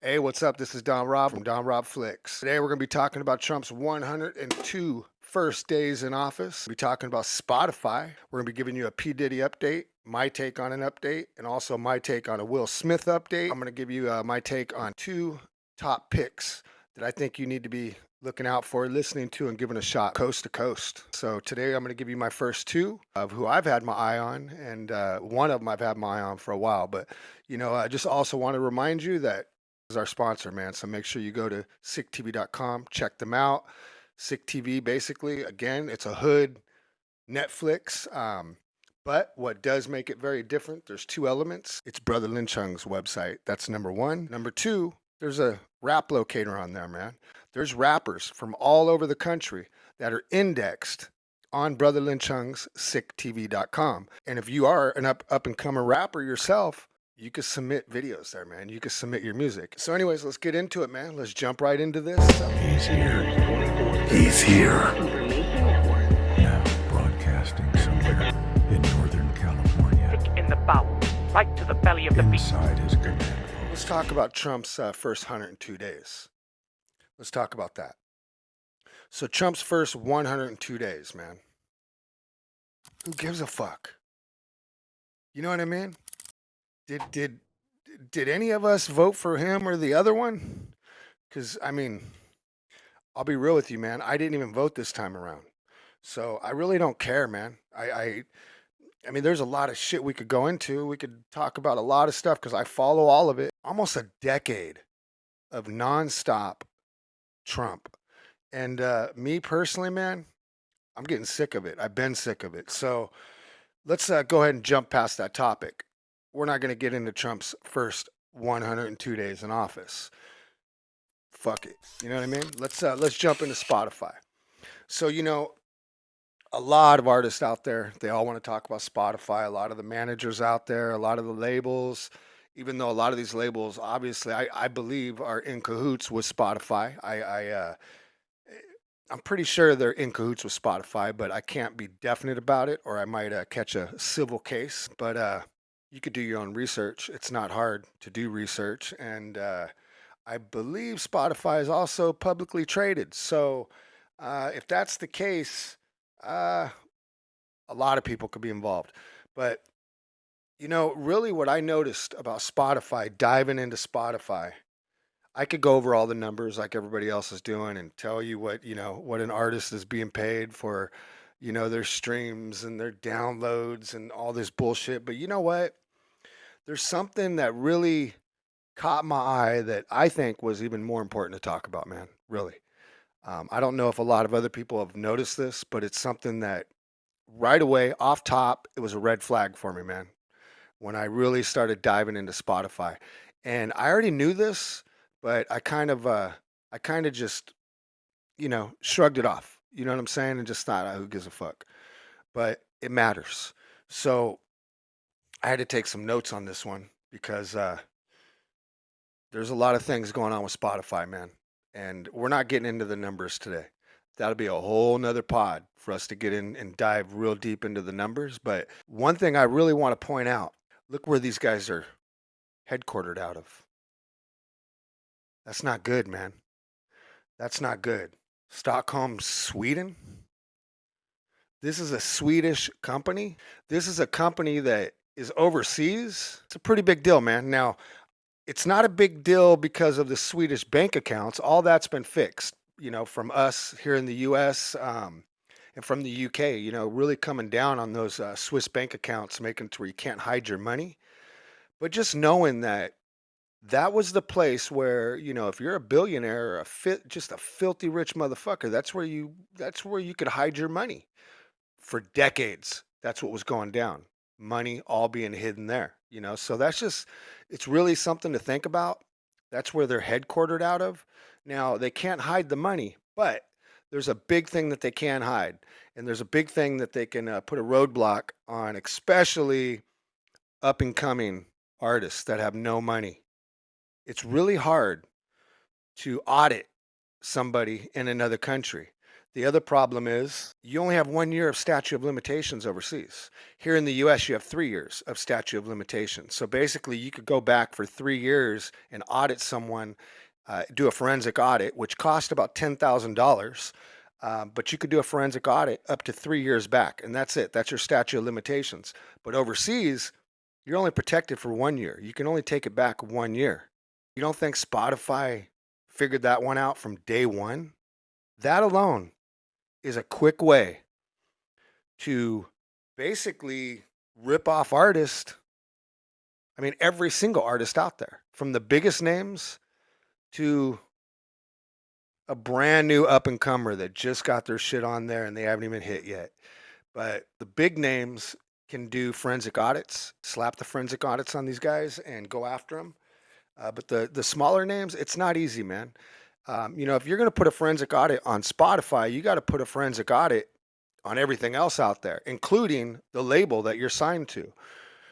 Hey, what's up? This is Don Rob from Don Rob Flixx. Today we're going to be talking about Trump's 102 first days in office. We'll be talking about Spotify. We're going to be giving you a P. Diddy update, my take on an update, and also my take on a Will Smith update. I'm going to give you my take on two top picks that I think you need to be looking out for, listening to, and giving a shot coast to coast. So today I'm going to give you my first two of who I've had my eye on, and one of them I've had my eye on for a while. But, I just also want to remind you that is our sponsor, man. So make sure you go to SICCTV.com, check them out. SICC basically, again, it's a hood Netflix. But what does make it very different, there's two elements. It's Brother Lin Chung's website. That's number one. Number two, there's a rap locator on there, man. There's rappers from all over the country that are indexed on Brother Lin Chung's SICCTV.com. And if you are an up and coming rapper yourself, you can submit videos there, man. You can submit your music. So anyways, let's get into it, man. Let's jump right into this. He's here. He's here. Now broadcasting somewhere in Northern California. In the bowel, right to the belly of the beast. Inside his command post. Let's talk about Trump's first 102 days. Let's talk about that. So Trump's first 102 days, man. Who gives a fuck? You know what I mean? Did any of us vote for him or the other one? Because I'll be real with you, man. I didn't even vote this time around, so I really don't care, man. I mean, there's a lot of shit we could go into. We could talk about a lot of stuff because I follow all of it. Almost a decade of nonstop Trump, and me personally, man, I'm getting sick of it. I've been sick of it. So let's go ahead and jump past that topic. We're not going to get into Trump's first 102 days in office. Fuck it. You know what I mean? Let's jump into Spotify. So, a lot of artists out there, they all want to talk about Spotify. A lot of the managers out there, a lot of the labels, even though a lot of these labels, obviously, I believe are in cahoots with Spotify. I'm pretty sure they're in cahoots with Spotify, but I can't be definite about it, or I might catch a civil case. But you could do your own research. It's not hard to do research. And I believe Spotify is also publicly traded. So if that's the case, a lot of people could be involved. But, really what I noticed about Spotify, diving into Spotify, I could go over all the numbers like everybody else is doing and tell you what an artist is being paid for, their streams and their downloads and all this bullshit. But you know what? There's something that really caught my eye that I think was even more important to talk about, man. Really. I don't know if a lot of other people have noticed this, but it's something that right away, off top, it was a red flag for me, man, when I really started diving into Spotify. And I already knew this, but I kind of just, shrugged it off. You know what I'm saying? And just thought, who gives a fuck? But it matters. So I had to take some notes on this one because there's a lot of things going on with Spotify, man. And we're not getting into the numbers today. That'll be a whole nother pod for us to get in and dive real deep into the numbers. But one thing I really want to point out, look where these guys are headquartered out of. That's not good, man. That's not good. Stockholm, Sweden. This is a Swedish company. This is a company that is overseas. It's a pretty big deal, man. Now, it's not a big deal because of the Swedish bank accounts. All that's been fixed, from us here in the US and from the UK, really coming down on those Swiss bank accounts, making it to where you can't hide your money. But just knowing that that was the place where, if you're a billionaire or just a filthy rich motherfucker, that's where you could hide your money for decades. That's what was going down. Money all being hidden there, So it's really something to think about. That's where they're headquartered out of. Now, they can't hide the money, but there's a big thing that they can hide. And there's a big thing that they can put a roadblock on, especially up and coming artists that have no money. It's really hard to audit somebody in another country. The other problem is you only have 1 year of statute of limitations overseas. Here in the US, you have 3 years of statute of limitations. So basically, you could go back for 3 years and audit someone, do a forensic audit, which cost about $10,000. But you could do a forensic audit up to 3 years back, and that's it. That's your statute of limitations. But overseas, you're only protected for 1 year. You can only take it back 1 year. You don't think Spotify figured that one out from day one? That alone is a quick way to basically rip off artists. I mean, every single artist out there, from the biggest names to a brand new up and comer that just got their shit on there and they haven't even hit yet. But the big names can do forensic audits, slap the forensic audits on these guys and go after them. But the smaller names, it's not easy, man. If you're going to put a forensic audit on Spotify, you got to put a forensic audit on everything else out there, including the label that you're signed to.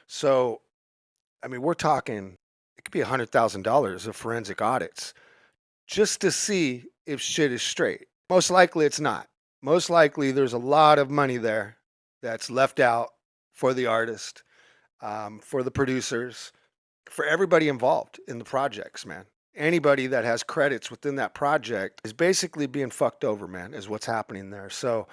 So, I mean, we're talking, it could be $100,000 of forensic audits just to see if shit is straight. Most likely it's not. Most likely there's a lot of money there that's left out for the artist, for the producers, for everybody involved in the projects, man. Anybody that has credits within that project is basically being fucked over, man, is what's happening there. So,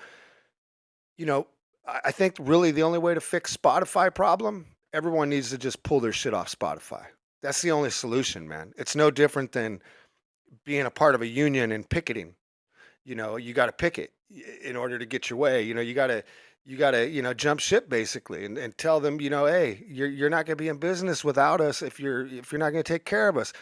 I think really the only way to fix Spotify problem, everyone needs to just pull their shit off Spotify. That's the only solution, man. It's no different than being a part of a union and picketing. You got to picket in order to get your way. You got to jump ship basically and tell them, hey, you're not going to be in business without us if you're not going to take care of us.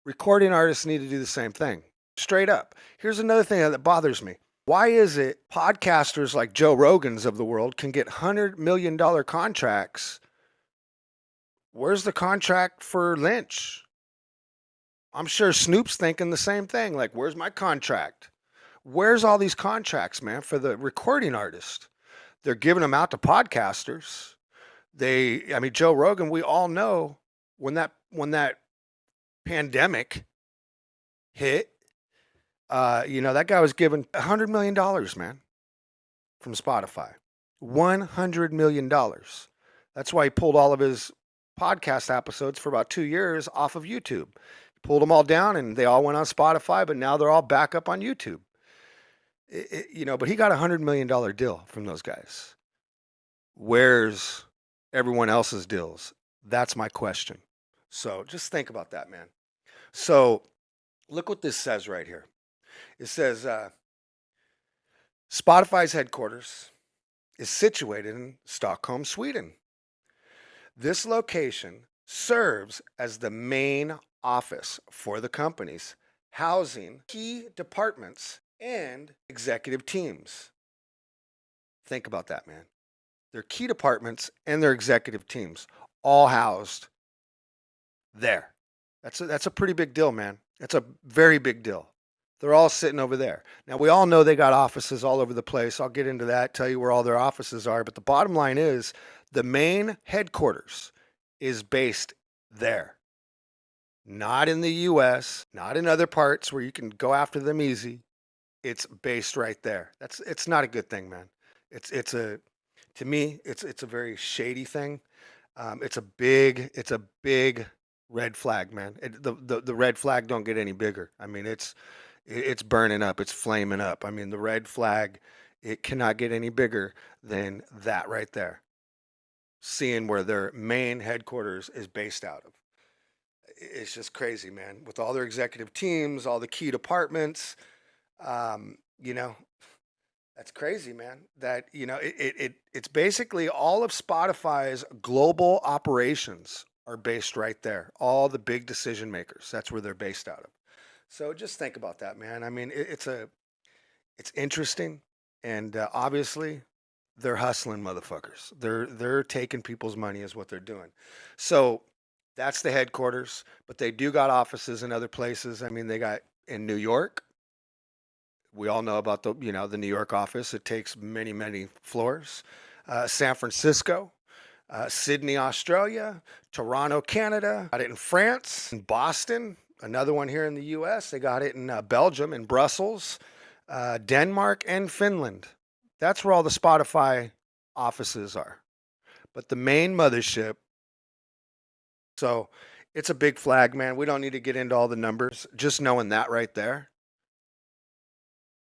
Recording artists need to do the same thing. Straight up. Here's another thing that bothers me. Why is it podcasters like Joe Rogan's of the world can get $100 million contracts? Where's the contract for Lynch? I'm sure Snoop's thinking the same thing. Like, where's my contract? Where's all these contracts, man, for the recording artist? They're giving them out to podcasters. Joe Rogan, we all know when that pandemic hit, that guy was given $100 million, man, from Spotify. $100 million. That's why he pulled all of his podcast episodes for about 2 years off of YouTube. He pulled them all down and they all went on Spotify, but now they're all back up on YouTube. But he got $100 million deal from those guys. Where's everyone else's deals? That's my question. So just think about that, man. So look what this says right here. It says Spotify's headquarters is situated in Stockholm, Sweden. This location serves as the main office for the companies, housing key departments and executive teams. Think about that, man. Their key departments and their executive teams all housed there. That's a pretty big deal, man. That's a very big deal. They're all sitting over there. Now, we all know they got offices all over the place. I'll get into that, tell you where all their offices are. But the bottom line is the main headquarters is based there. Not in the US, not in other parts where you can go after them easy. It's based right there. It's not a good thing, man. To me, it's a very shady thing. It's a big red flag, man. The red flag don't get any bigger. I mean, it's burning up. It's flaming up. I mean, the red flag, it cannot get any bigger than that right there. Seeing where their main headquarters is based out of. It's just crazy, man. With all their executive teams, all the key departments, that's crazy, man. That, it's basically all of Spotify's global operations are based right there. All the big decision makers, that's where they're based out of. So just think about that, man. I mean, it's interesting, and obviously they're hustling motherfuckers. They're taking people's money is what they're doing. So that's the headquarters, but they do got offices in other places. I mean, they got in New York. We all know about the New York office. It takes many, many floors. San Francisco, Sydney, Australia, Toronto, Canada. Got it in France, in Boston. Another one here in the U.S. They got it in Belgium, in Brussels. Denmark and Finland. That's where all the Spotify offices are. But the main mothership, so it's a big flag, man. We don't need to get into all the numbers. Just knowing that right there,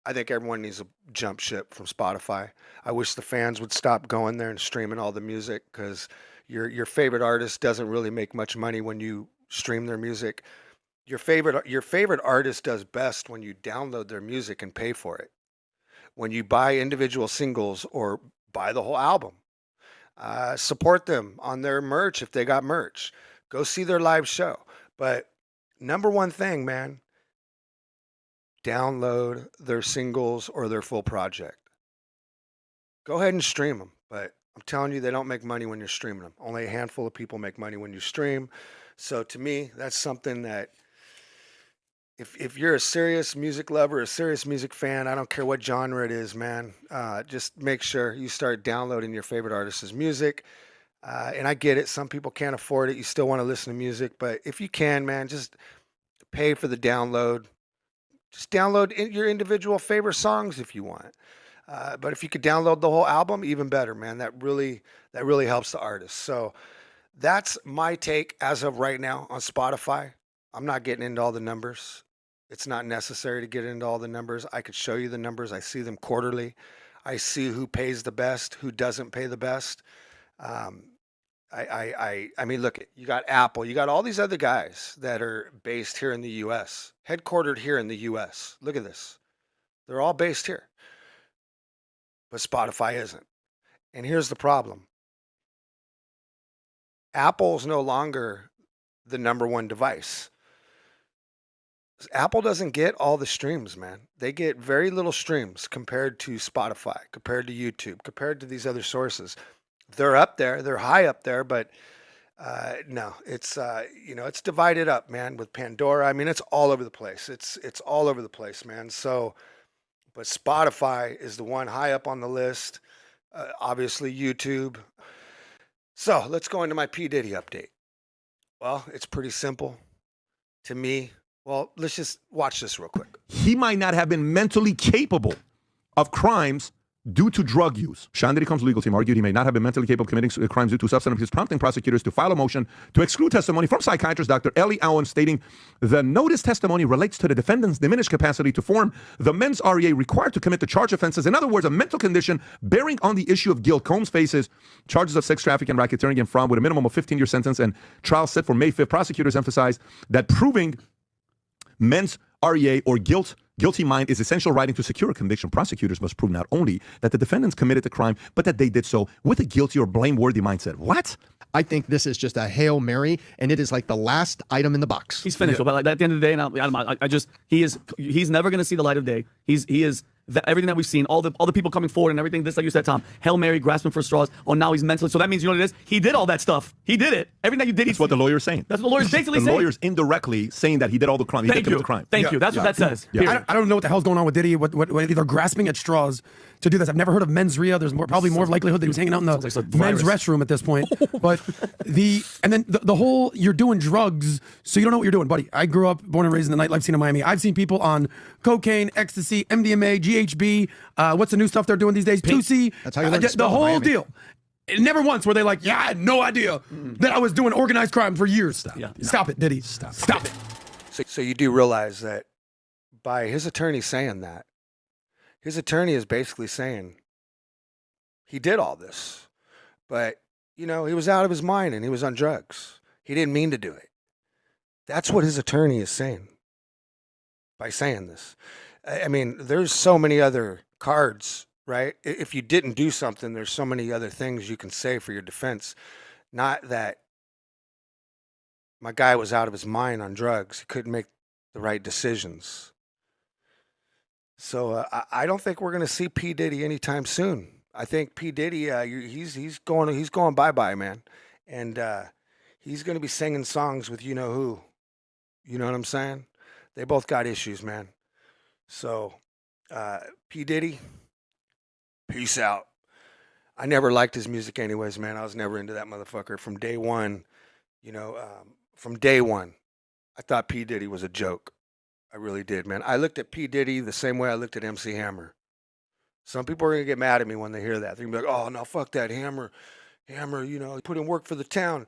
I think everyone needs to jump ship from Spotify. I wish the fans would stop going there and streaming all the music, because your favorite artist doesn't really make much money when you stream their music. Your favorite artist does best when you download their music and pay for it. When you buy individual singles or buy the whole album, support them on their merch if they got merch. Go see their live show. But number one thing, man, download their singles or their full project. Go ahead and stream them, but I'm telling you, they don't make money when you're streaming them. Only a handful of people make money when you stream. So to me, that's something that if you're a serious music lover, a serious music fan, I don't care what genre it is, man, just make sure you start downloading your favorite artist's music. And I get it. Some people can't afford it. You still want to listen to music, but if you can, man, just pay for the download. Just download your individual favorite songs if you want. But if you could download the whole album, even better, man. That really helps the artist. So that's my take as of right now on Spotify. I'm not getting into all the numbers. It's not necessary to get into all the numbers. I could show you the numbers. I see them quarterly. I see who pays the best, who doesn't pay the best. Um, I mean, look, you got Apple, you got all these other guys that are based here in the U.S., headquartered here in the U.S. Look at this. They're all based here, but Spotify isn't. And here's the problem. Apple's no longer the number one device. Apple doesn't get all the streams, man. They get very little streams compared to Spotify, compared to YouTube, compared to these other sources. They're up there, they're high up there, but no, it's divided up, man, with Pandora. I mean, it's all over the place. It's all over the place, man. So, but Spotify is the one high up on the list. Obviously, YouTube. So let's go into my P Diddy update. Well, it's pretty simple to me. Well, let's just watch this real quick. He might not have been mentally capable of crimes due to drug use. Sean Diddy Combs' legal team argued he may not have been mentally capable of committing crimes due to substance abuse, prompting prosecutors to file a motion to exclude testimony from psychiatrist Dr. Ellie Owen, stating the notice testimony relates to the defendant's diminished capacity to form the mens rea required to commit the charge offenses. In other words, a mental condition bearing on the issue of guilt. Combs faces charges of sex trafficking, racketeering, and fraud with a minimum of 15-year sentence and trial set for May 5th. Prosecutors emphasized that proving mens rea or guilty mind is essential writing to secure a conviction. Prosecutors must prove not only that the defendants committed the crime, but that they did so with a guilty or blameworthy mindset. What? I think this is just a Hail Mary, and it is like the last item in the box. He's finished. But like, at the end of the day, and he's never going to see the light of day. He is everything that we've seen, all the people coming forward and everything. This, like you said, Tom, Hail Mary, grasping for straws. Oh, now he's mentally. So that means, you know what it is? He did all that stuff. He did it. Everything that you did. That's what the lawyer's saying. That's what the lawyer's basically saying. The lawyer's indirectly saying that he did all the crime. He did commit the crime. Thank you. That's what that says. Yeah. I don't know what the hell's going on with Diddy. What they're grasping at straws to do this. I've never heard of mens rea. There's probably more likelihood that he was hanging out in the men's restroom at this point. But the whole, you're doing drugs, so you don't know what you're doing, buddy. I grew up, born and raised in the nightlife scene in Miami. I've seen people on cocaine, ecstasy, MDMA, GHB. What's the new stuff they're doing these days? 2C. That's how you learn to spell the whole Miami. deal. Never once were they like, yeah, I had no idea that I was doing organized crime for years. Stop it, Diddy. Stop it. So you do realize that by his attorney saying that, his attorney is basically saying he did all this, but, he was out of his mind and he was on drugs. He didn't mean to do it. That's what his attorney is saying by saying this. I mean, there's so many other cards, right? If you didn't do something, there's so many other things you can say for your defense. Not that my guy was out of his mind on drugs. He couldn't make the right decisions. So I don't think we're going to see P. Diddy anytime soon. I think P. Diddy, he's going bye-bye, man. And he's going to be singing songs with you-know-who. You know what I'm saying? They both got issues, man. So, P. Diddy, peace out. I never liked his music anyways, man. I was never into that motherfucker from day one. From day one, I thought P. Diddy was a joke. I really did, man. I looked at P. Diddy the same way I looked at MC Hammer. Some people are gonna get mad at me when they hear that. They're gonna be like, "Oh no, fuck that Hammer. Hammer, you know, he put in work for the town."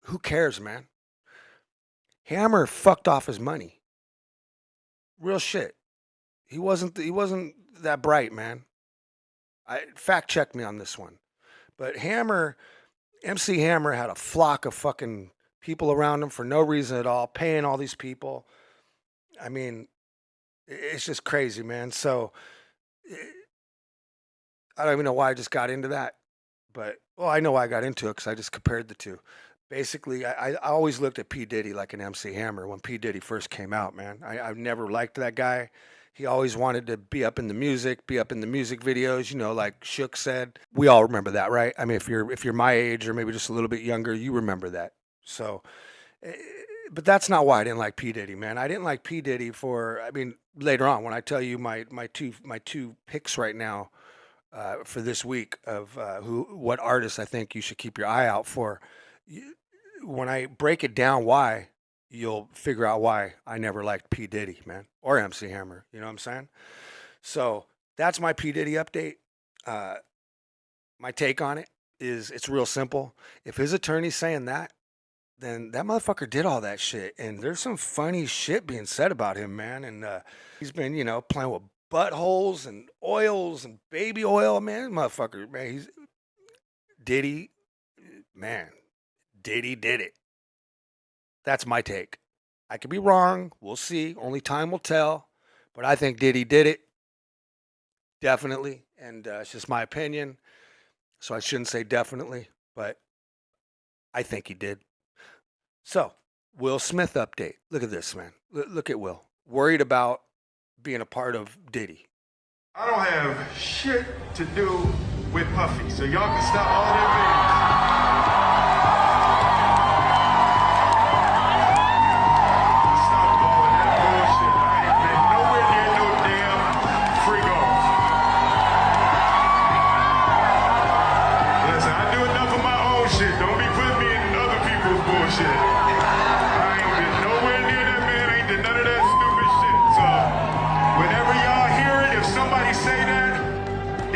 Who cares, man? Hammer fucked off his money. Real shit. He wasn't that bright, man. Fact check me on this one. But Hammer, MC Hammer had a flock of fucking people around him for no reason at all, paying all these people. I mean, it's just crazy, man. So I don't even know why I just got into that, but well, I know why I got into it because I just compared the two. Basically, I always looked at P. Diddy like an MC Hammer when P. Diddy first came out, man. I never liked that guy. He always wanted to be up in the music, be up in the music videos, you know, like Shook said. We all remember that, right? I mean, if you're my age or maybe just a little bit younger, you remember that. So, but that's not why I didn't like P. Diddy, man. I didn't like P. Diddy for, I mean, later on when I tell you my two picks right now for this week of what artists I think you should keep your eye out for. When I break it down, why, you'll figure out why I never liked P. Diddy, man, or MC Hammer. You know what I'm saying? So that's my P. Diddy update. My take on it is it's real simple. If his attorney's saying that, then that motherfucker did all that shit. And there's some funny shit being said about him, man. And he's been, you know, playing with buttholes and oils and baby oil, man. Motherfucker, man, he's Diddy, man. Diddy did it. That's my take. I could be wrong. We'll see. Only time will tell. But I think Diddy did it. Definitely. And it's just my opinion. So I shouldn't say definitely, but I think he did. So, Will Smith update. Look at this, man. Look at Will. Worried about being a part of Diddy. I don't have shit to do with Puffy, so y'all can stop all that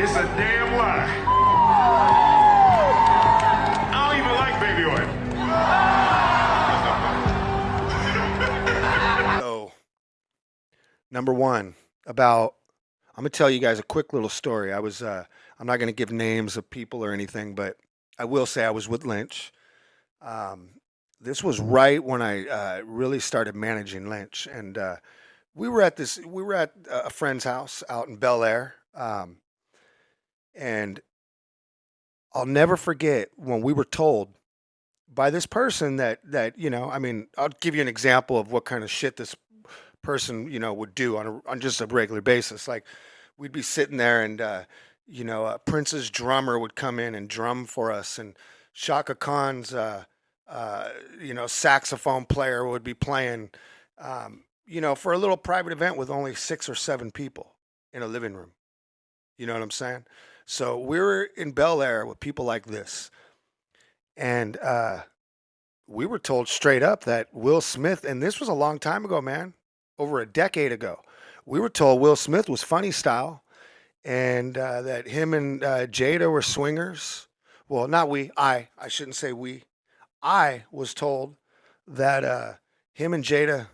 it's a damn lie. I don't even like baby oil. So, number one, I'm going to tell you guys a quick little story. I'm not going to give names of people or anything, but I will say I was with Lynch. This was right when I really started managing Lynch. And we were at a friend's house out in Bel Air. And I'll never forget when we were told by this person that, you know, I mean, I'll give you an example of what kind of shit this person, you know, would do on just a regular basis. Like we'd be sitting there and, you know, Prince's drummer would come in and drum for us, and Shaka Khan's, you know, saxophone player would be playing, you know, for a little private event with only 6 or 7 people in a living room. You know what I'm saying? So we were in Bel Air with people like this. And we were told straight up that Will Smith, and this was a long time ago, man, over a decade ago. We were told Will Smith was funny style, and that him and Jada were swingers. Well, not we. I shouldn't say we. I was told that him and Jada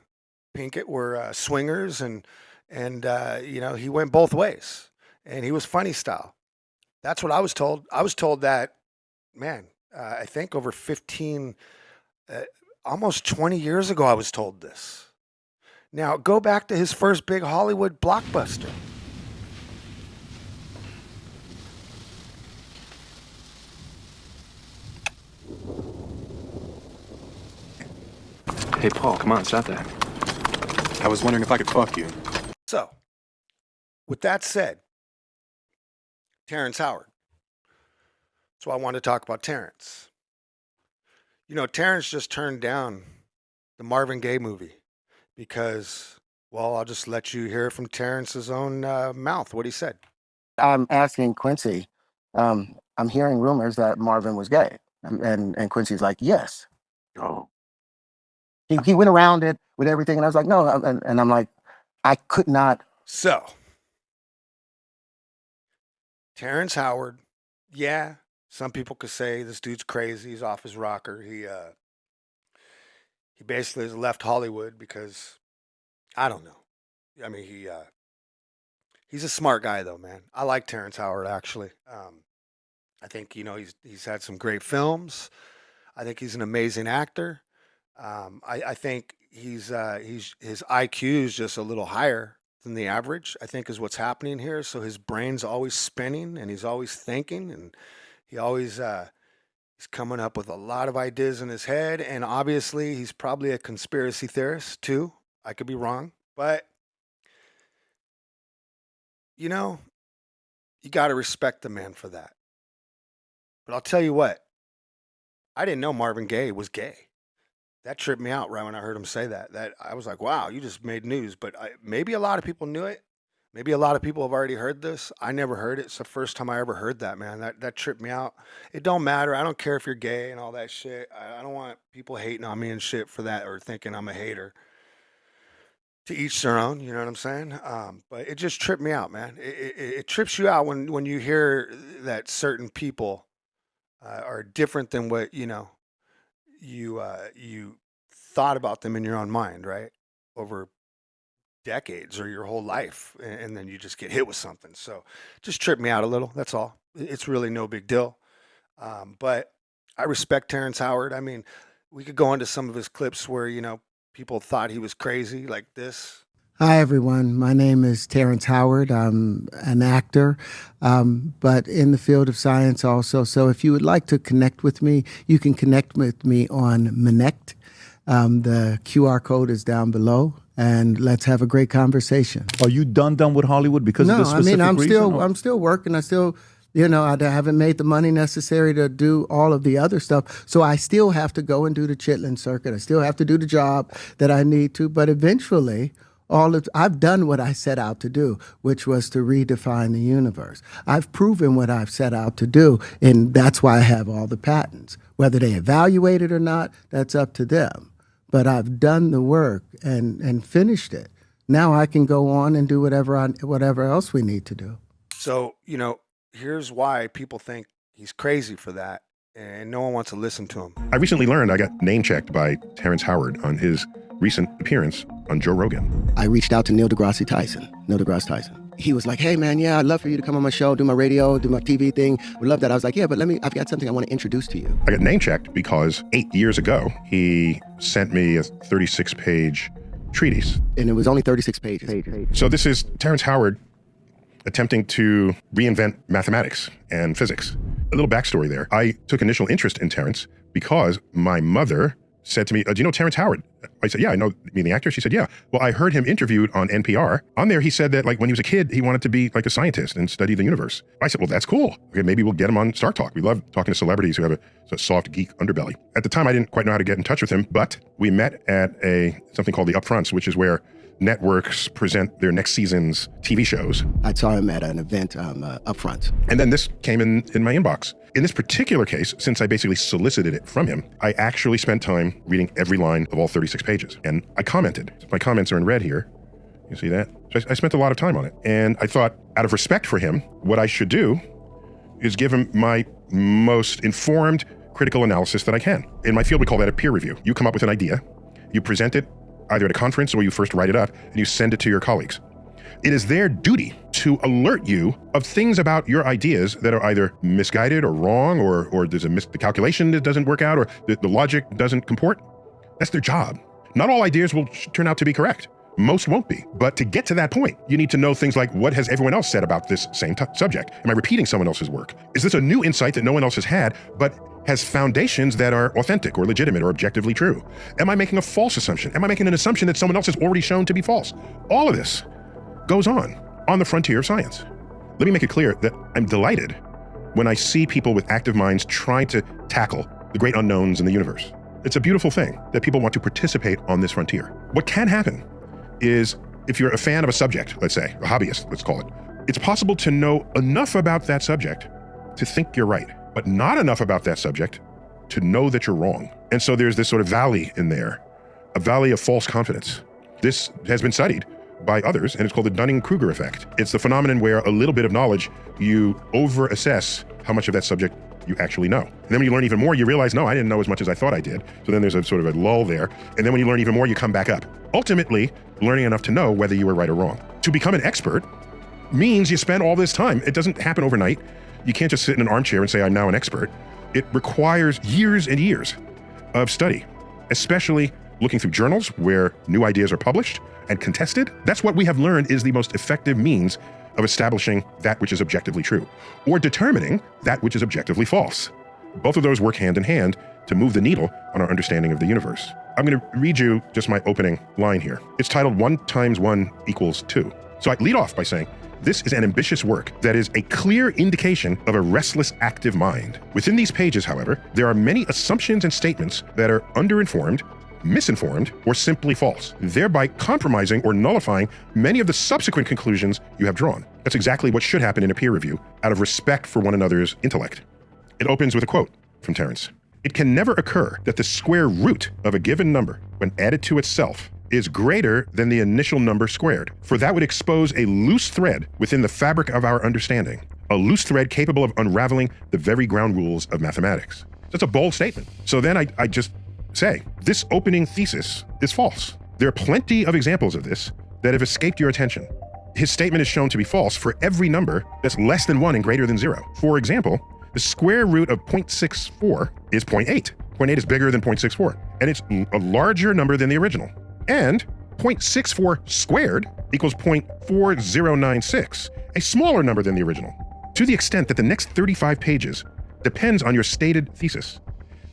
Pinkett were swingers, and you know, he went both ways, and he was funny style. That's what I was told. I was told that, man, I think over 15, almost 20 years ago, I was told this. Now, go back to his first big Hollywood blockbuster. Hey, Paul, come on, stop that. I was wondering if I could fuck you. So, with that said, Terren Howard. That's why I wanted to talk about Terrence. You know, Terrence just turned down the Marvin Gaye movie because, well, I'll just let you hear it from Terrence's own mouth, what he said. I'm asking Quincy, I'm hearing rumors that Marvin was gay. And Quincy's like, yes. Oh. He went around it with everything? And I was like, no. And I'm like, I could not. So, Terrence Howard, yeah, some people could say this dude's crazy. He's off his rocker. He basically has left Hollywood because I don't know. I mean, he's a smart guy though, man. I like Terrence Howard actually. I think he's had some great films. I think he's an amazing actor. I think his IQ is just a little higher than the average, I think is what's happening here. So his brain's always spinning and he's always thinking and he always he's coming up with a lot of ideas in his head. And obviously he's probably a conspiracy theorist too. I could be wrong, but you got to respect the man for that. But I'll tell you what, I didn't know Marvin Gaye was gay. That tripped me out right when I heard him say that. That I was like, wow, you just made news. But maybe a lot of people knew it. Maybe a lot of people have already heard this. I never heard it. It's the first time I ever heard that, man. That tripped me out. It don't matter. I don't care if you're gay and all that shit. I don't want people hating on me and shit for that or thinking I'm a hater. To each their own, you know what I'm saying? But it just tripped me out, man. It trips you out when you hear that certain people are different than what you thought about them in your own mind, right? Over decades or your whole life, and then you just get hit with something. So just tripped me out a little. That's all. It's really no big deal. But I respect Terrence Howard. I mean, we could go into some of his clips where people thought he was crazy, like this. Hi, everyone. My name is Terrence Howard. I'm an actor, but in the field of science also. So if you would like to connect with me, you can connect with me on Minect. The QR code is down below, and let's have a great conversation. Are you done with Hollywood because of this specific reason? I'm still working. I still, I haven't made the money necessary to do all of the other stuff. So I still have to go and do the Chitlin circuit. I still have to do the job that I need to, but eventually I've done what I set out to do, which was to redefine the universe. I've proven what I've set out to do, and that's why I have all the patents. Whether they evaluate it or not, that's up to them. But I've done the work and finished it. Now I can go on and do whatever else we need to do. So, here's why people think he's crazy for that, and no one wants to listen to him. I recently learned I got name-checked by Terrence Howard on his recent appearance on Joe Rogan. I reached out to Neil deGrasse Tyson. He was like, hey, man, yeah, I'd love for you to come on my show, do my radio, do my TV thing. Would love that. I was like, yeah, but I've got something I want to introduce to you. I got name-checked because 8 years ago, he sent me a 36-page treatise. And it was only 36 pages. So this is Terrence Howard attempting to reinvent mathematics and physics. A little backstory there. I took initial interest in Terrence because my mother said to me, do you know Terrence Howard? I said, yeah, I know. You mean the actor? She said, yeah. Well, I heard him interviewed on NPR. On there, he said that when he was a kid, he wanted to be like a scientist and study the universe. I said, well, that's cool. Okay, maybe we'll get him on Star Talk. We love talking to celebrities who have a soft geek underbelly. At the time, I didn't quite know how to get in touch with him, but we met at something called the Upfronts, which is where networks present their next season's TV shows. I saw him at an event Upfront. And then this came in my inbox. In this particular case, since I basically solicited it from him, I actually spent time reading every line of all 36 pages. And I commented. My comments are in red here. You see that? So I spent a lot of time on it. And I thought, out of respect for him, what I should do is give him my most informed critical analysis that I can. In my field, we call that a peer review. You come up with an idea, you present it either at a conference or you first write it up, and you send it to your colleagues. It is their duty to alert you of things about your ideas that are either misguided or wrong, or there's the calculation that doesn't work out, or the logic doesn't comport. That's their job. Not all ideas will turn out to be correct. Most won't be. But to get to that point, you need to know things like, what has everyone else said about this same subject? Am I repeating someone else's work? Is this a new insight that no one else has had, but has foundations that are authentic or legitimate or objectively true? Am I making a false assumption? Am I making an assumption that someone else has already shown to be false? All of this goes on the frontier of science. Let me make it clear that I'm delighted when I see people with active minds trying to tackle the great unknowns in the universe. It's a beautiful thing that people want to participate on this frontier. What can happen is, if you're a fan of a subject, let's say, a hobbyist, let's call it, it's possible to know enough about that subject to think you're right, but not enough about that subject to know that you're wrong. And so there's this sort of valley in there a valley of false confidence. This has been studied by others, and it's called the Dunning-Kruger effect. It's the phenomenon where a little bit of knowledge, you over-assess how much of that subject you actually know. And then when you learn even more, you realize, no, I didn't know as much as I thought I did. So then there's a sort of a lull there. And then when you learn even more, you come back up. Ultimately, learning enough to know whether you were right or wrong. To become an expert means you spend all this time. It doesn't happen overnight. You can't just sit in an armchair and say, I'm now an expert. It requires years and years of study, especially looking through journals where new ideas are published and contested. That's what we have learned is the most effective means of establishing that which is objectively true, or determining that which is objectively false. Both of those work hand in hand to move the needle on our understanding of the universe. I'm going to read you just my opening line here. It's titled 1 × 1 = 2. So I lead off by saying, this is an ambitious work that is a clear indication of a restless, active mind. Within these pages, however, there are many assumptions and statements that are underinformed, misinformed, or simply false, thereby compromising or nullifying many of the subsequent conclusions you have drawn. That's exactly what should happen in a peer review, out of respect for one another's intellect. It opens with a quote from Terrence. It can never occur that the square root of a given number, when added to itself, is greater than the initial number squared, for that would expose a loose thread within the fabric of our understanding, a loose thread capable of unraveling the very ground rules of mathematics. That's a bold statement. So then I just say, this opening thesis is false. There are plenty of examples of this that have escaped your attention. His statement is shown to be false for every number that's less than 1 and greater than 0. For example, the square root of 0.64 is 0.8. 0.8 is bigger than 0.64, and it's a larger number than the original. And 0.64 squared equals 0.4096, a smaller number than the original. To the extent that the next 35 pages depends on your stated thesis,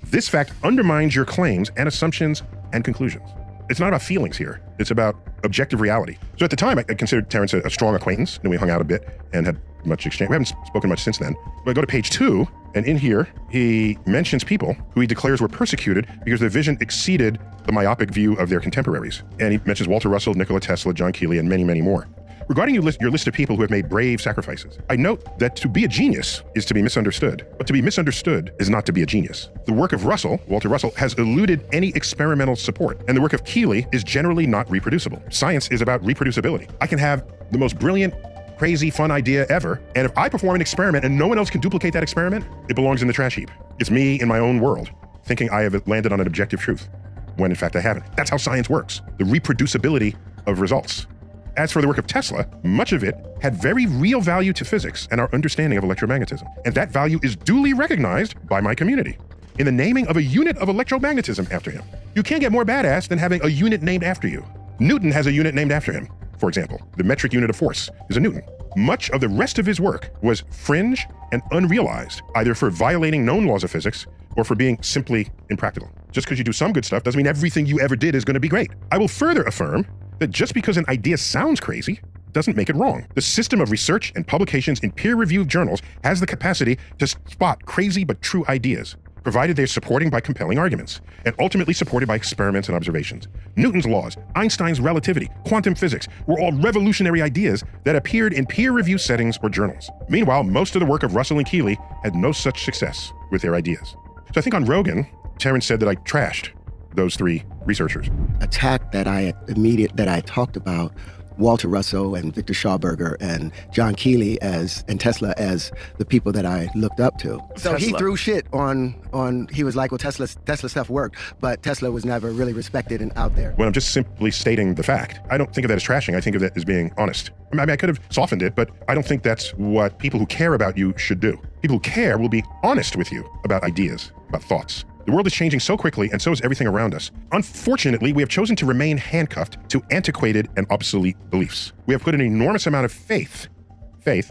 this fact undermines your claims and assumptions and conclusions. It's not about feelings here. It's about objective reality. So at the time, I considered Terrence a strong acquaintance, and we hung out a bit and had much exchange. We haven't spoken much since then. But I go to page 2, and in here, he mentions people who he declares were persecuted because their vision exceeded the myopic view of their contemporaries. And he mentions Walter Russell, Nikola Tesla, John Keeley, and many, many more. Regarding your list of people who have made brave sacrifices, I note that to be a genius is to be misunderstood, but to be misunderstood is not to be a genius. The work of Walter Russell, has eluded any experimental support, and the work of Keeley is generally not reproducible. Science is about reproducibility. I can have the most brilliant, crazy, fun idea ever, and if I perform an experiment and no one else can duplicate that experiment, it belongs in the trash heap. It's me in my own world, thinking I have landed on an objective truth, when in fact I haven't. That's how science works, the reproducibility of results. As for the work of Tesla, much of it had very real value to physics and our understanding of electromagnetism, and that value is duly recognized by my community in the naming of a unit of electromagnetism after him. You can't get more badass than having a unit named after you. Newton has a unit named after him, for example. The metric unit of force is a Newton. Much of the rest of his work was fringe and unrealized, either for violating known laws of physics or for being simply impractical. Just because you do some good stuff doesn't mean everything you ever did is going to be great. I will further affirm that just because an idea sounds crazy doesn't make it wrong. The system of research and publications in peer-reviewed journals has the capacity to spot crazy but true ideas, provided they're supporting by compelling arguments, and ultimately supported by experiments and observations. Newton's laws, Einstein's relativity, quantum physics were all revolutionary ideas that appeared in peer-review settings or journals. Meanwhile, most of the work of Russell and Keeley had no such success with their ideas. So I think on Rogan, Terrence said that I trashed those 3 researchers. Attack that I talked about Walter Russell and Victor Schauberger and John Keeley and Tesla as the people that I looked up to. So he threw shit on he was like, well, Tesla stuff worked, but Tesla was never really respected and out there. When I'm just simply stating the fact, I don't think of that as trashing. I think of that as being honest. I mean, I could have softened it, but I don't think that's what people who care about you should do. People who care will be honest with you about ideas, about thoughts. The world is changing so quickly, and so is everything around us. Unfortunately, we have chosen to remain handcuffed to antiquated and obsolete beliefs. We have put an enormous amount of faith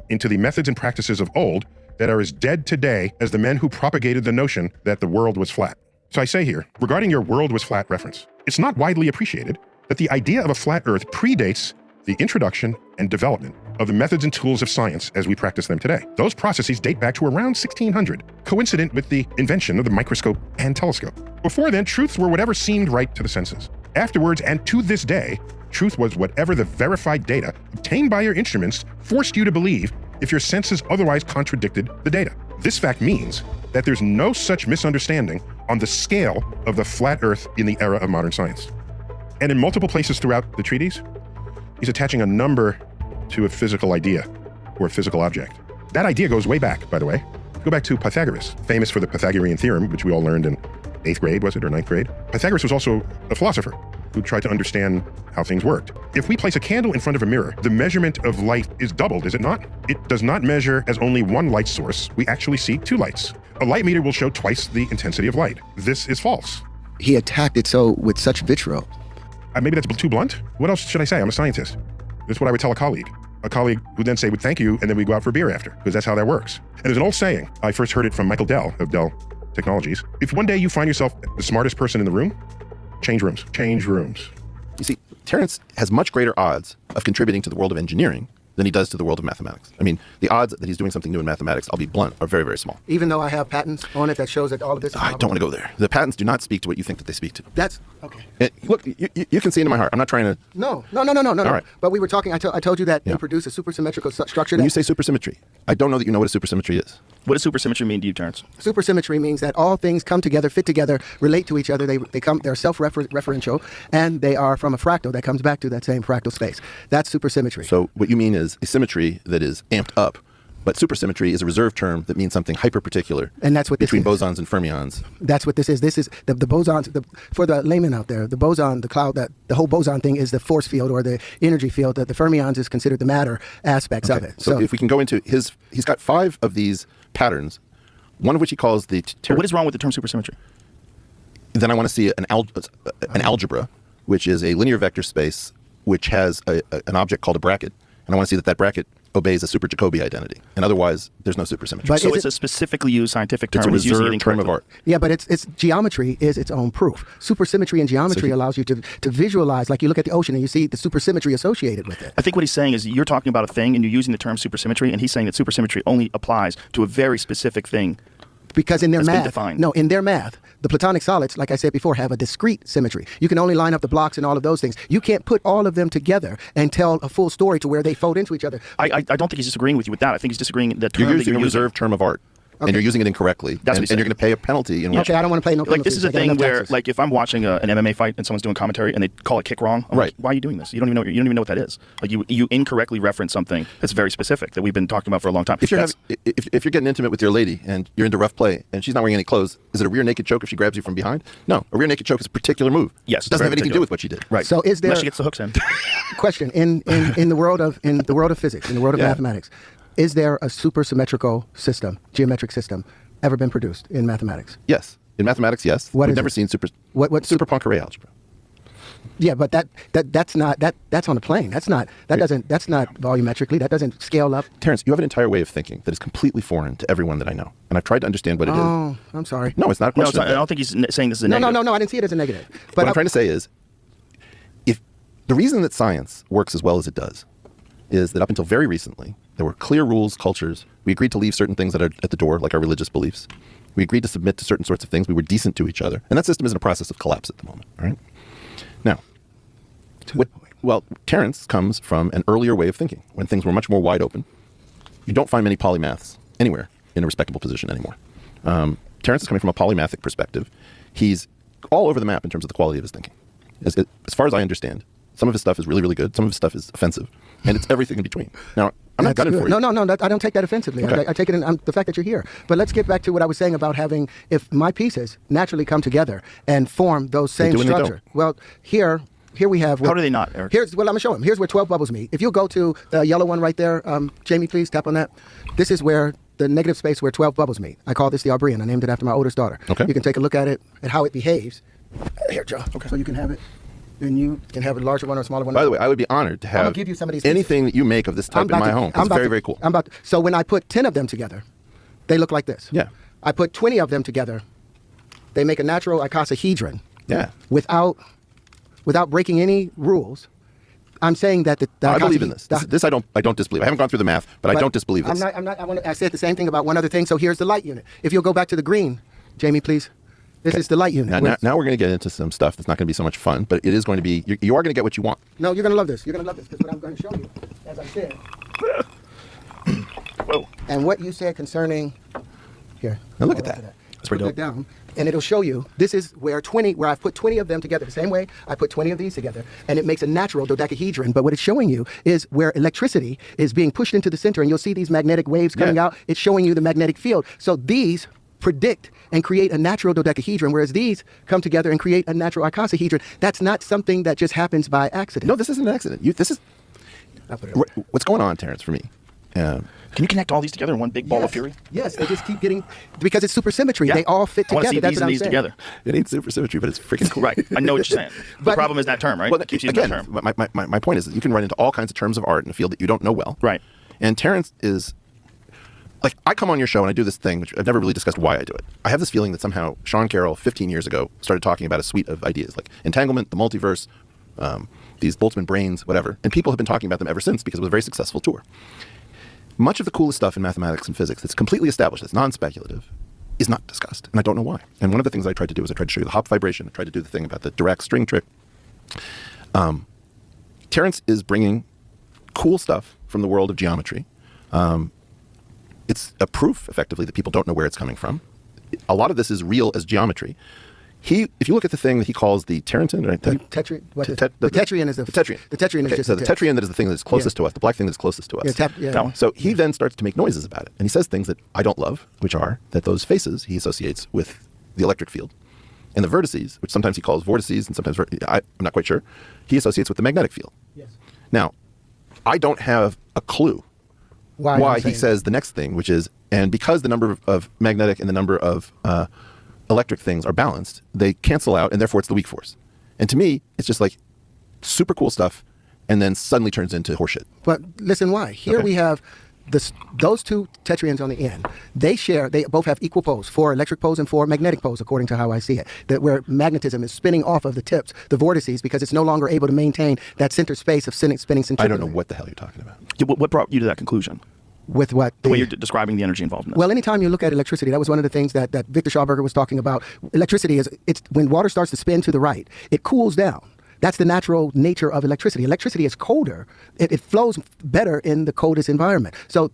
into the methods and practices of old that are as dead today as the men who propagated the notion that the world was flat. So I say here, regarding your world was flat reference, it's not widely appreciated that the idea of a flat Earth predates the introduction and development of the methods and tools of science as we practice them today. Those processes date back to around 1600, coincident with the invention of the microscope and telescope. Before then, truths were whatever seemed right to the senses. Afterwards, and to this day, truth was whatever the verified data obtained by your instruments forced you to believe if your senses otherwise contradicted the data. This fact means that there's no such misunderstanding on the scale of the flat Earth in the era of modern science. And in multiple places throughout the treatise, he's attaching a number to a physical idea or a physical object. That idea goes way back, by the way. Go back to Pythagoras, famous for the Pythagorean theorem, which we all learned in 8th grade, was it, or 9th grade? Pythagoras was also a philosopher who tried to understand how things worked. If we place a candle in front of a mirror, the measurement of light is doubled, is it not? It does not measure as only one light source. We actually see two lights. A light meter will show twice the intensity of light. This is false. He attacked it so with such vitriol. Maybe that's too blunt. What else should I say? I'm a scientist. That's what I would tell a colleague. A colleague would then say, "Well, thank you," and then we go out for a beer after, because that's how that works. And there's an old saying. I first heard it from Michael Dell of Dell Technologies. If one day you find yourself the smartest person in the room, change rooms. Change rooms. You see, Terrence has much greater odds of contributing to the world of engineering than he does to the world of mathematics. I mean, the odds that he's doing something new in mathematics, I'll be blunt, are very, very small. Even though I have patents on it that shows that all of this is I don't want to go there. The patents do not speak to what you think that they speak to. That's okay. Look, you can see into my heart. I'm not trying to... No. All right. But we were talking, I told you that they produce a supersymmetrical structure. When you say supersymmetry, I don't know that you know what a supersymmetry is. What does supersymmetry mean to you, Terrence? Supersymmetry means that all things come together, fit together, relate to each other. They're self-referential, and they are from a fractal that comes back to that same fractal space. That's supersymmetry. So what you mean is a symmetry that is amped up, but supersymmetry is a reserved term that means something hyper-particular. And that's what between this is. bosons and fermions. That's what this is. This is the bosons. For the layman out there, the boson, the cloud, the whole boson thing is the force field or the energy field. The fermions is considered the matter aspects of it. So if we can go into he's got 5 of these patterns, one of which he calls the... But what is wrong with the term supersymmetry? Then I want to see an algebra, which is a linear vector space, which has an object called a bracket. And I want to see that bracket obeys a super Jacobi identity. And otherwise, there's no supersymmetry. But so it's a specifically used scientific term. It's a reserved term of art. Yeah, but it's geometry is its own proof. Supersymmetry and geometry allows you to visualize, like you look at the ocean and you see the supersymmetry associated with it. I think what he's saying is you're talking about a thing and you're using the term supersymmetry, and he's saying that supersymmetry only applies to a very specific thing. Because in their math, in their math, the Platonic solids, like I said before, have a discrete symmetry. You can only line up the blocks and all of those things. You can't put all of them together and tell a full story to where they fold into each other. I don't think he's disagreeing with you with that. I think he's disagreeing that term you're using a reserved term of art. Okay. And you're using it incorrectly, and you're going to pay a penalty. Okay, I don't want to pay no penalty. Like, this is a thing where, like, if I'm watching an MMA fight and someone's doing commentary and they call a kick wrong, I'm like, why are you doing this? You don't even know what that is. Like, you incorrectly reference something that's very specific that we've been talking about for a long time. If you're getting intimate with your lady and you're into rough play and she's not wearing any clothes, is it a rear naked choke if she grabs you from behind? No, a rear naked choke is a particular move. Yes, it doesn't have anything to do with what she did. Right. So is there? Unless she gets the hooks in. Question in the world of physics, in the world of mathematics, is there a supersymmetrical system, geometric system, ever been produced in mathematics? Yes. In mathematics, yes. We've never seen super Poincare algebra. Yeah, but that's on a plane. That's not volumetrically. That doesn't scale up. Terrence, you have an entire way of thinking that is completely foreign to everyone that I know, and I've tried to understand what it is. Oh, I'm sorry. No, it's not a question. I don't think he's saying this is a negative. No, I didn't see it as a negative. But what I'm trying to say is, if the reason that science works as well as it does is that up until very recently, there were clear rules, cultures. We agreed to leave certain things that are at the door, like our religious beliefs. We agreed to submit to certain sorts of things. We were decent to each other. And that system is in a process of collapse at the moment, all right? Now, Terrence comes from an earlier way of thinking, when things were much more wide open. You don't find many polymaths anywhere in a respectable position anymore. Terrence is coming from a polymathic perspective. He's all over the map in terms of the quality of his thinking. As far as I understand, some of his stuff is really, really good. Some of his stuff is offensive. And it's everything in between. Now, I'm not gunning for you. No, I don't take that offensively. Okay. I take it in the fact that you're here. But let's get back to what I was saying about having, if my pieces naturally come together and form those same structure. Well, here we have... How do they not, Eric? I'm going to show him. Here's where 12 bubbles meet. If you go to the yellow one right there, Jamie, please tap on that. This is where the negative space where 12 bubbles meet. I call this the Arbrian. I named it after my oldest daughter. Okay. You can take a look at it and how it behaves. Here, Joe. Okay. So you can have it. And you can have a larger one or a smaller one. By the way, I would be honored to have give you some of these anything that you make of this type in my home. It's very, very cool. So when I put 10 of them together, they look like this. Yeah. I put 20 of them together, they make a natural icosahedron. Yeah. Without breaking any rules. I'm saying that I believe in this. This I don't disbelieve. I haven't gone through the math, but I don't disbelieve this. I said the same thing about one other thing. So here's the light unit. If you'll go back to the green, Jamie, please. This is the light unit. Now we're going to get into some stuff that's not going to be so much fun, but it is going to be, you are going to get what you want. No, you're going to love this. You're going to love this because what I'm going to show you, as I said. Whoa. And what you said concerning, here. Now look at that. pretty Put that down, and it'll show you this is where I've put 20 of them together the same way I put 20 of these together, and it makes a natural dodecahedron. But what it's showing you is where electricity is being pushed into the center, and you'll see these magnetic waves coming out. It's showing you the magnetic field. So these predict and create a natural dodecahedron, whereas these come together and create a natural icosahedron. That's not something that just happens by accident. No, this isn't an accident. This is what's going on, Terrence, for me. Can you connect all these together in one big ball of fury? Yes, they just keep getting, because it's supersymmetry. Yeah. They all fit I wanna together. see That's these what and I'm these saying. together. It ain't supersymmetry, but it's freaking cool. Right. I know what you're saying. The problem is that term, right? Well, It keeps using again, that term. my point is that you can run into all kinds of terms of art in a field that you don't know well. Right. And Terrence is like, I come on your show and I do this thing, which I've never really discussed why I do it. I have this feeling that somehow Sean Carroll, 15 years ago, started talking about a suite of ideas like entanglement, the multiverse, these Boltzmann brains, whatever. And people have been talking about them ever since because it was a very successful tour. Much of the coolest stuff in mathematics and physics that's completely established, that's non-speculative, is not discussed. And I don't know why. And one of the things I tried to do is I tried to show you the Hopf vibration. I tried to do the thing about the Dirac string trick. Terrence is bringing cool stuff from the world of geometry. It's a proof, effectively, that people don't know where it's coming from. A lot of this is real as geometry. If you look at the thing that he calls the Terrenton, right? The Tetrian is the Tetrian. The Tetrian is Okay, just so the the Tetrian that is the thing that is closest to us, the black thing that is closest to us. That one. So he then starts to make noises about it, and he says things that I don't love, which are that those faces he associates with the electric field, and the vertices, which sometimes he calls vortices, and sometimes I'm not quite sure, he associates with the magnetic field. Yes. Now, I don't have a clue why he saying says the next thing, which is, and because the number of magnetic and the number of electric things are balanced, they cancel out, and therefore it's the weak force. And to me, it's just like super cool stuff, and then suddenly turns into horseshit. But listen, why? Here we have those two tetrians on the end. They both have equal poles, 4 electric poles and 4 magnetic poles, according to how I see it. That where magnetism is spinning off of the tips, the vortices, because it's no longer able to maintain that center space of spinning centrifugal. I don't know what the hell you're talking about. What brought you to that conclusion? With what? The way you're describing the energy involved in this. Well, anytime you look at electricity, that was one of the things that Victor Schauberger was talking about. Electricity it's when water starts to spin to the right, it cools down. That's the natural nature of electricity. Electricity is colder. It flows better in the coldest environment. So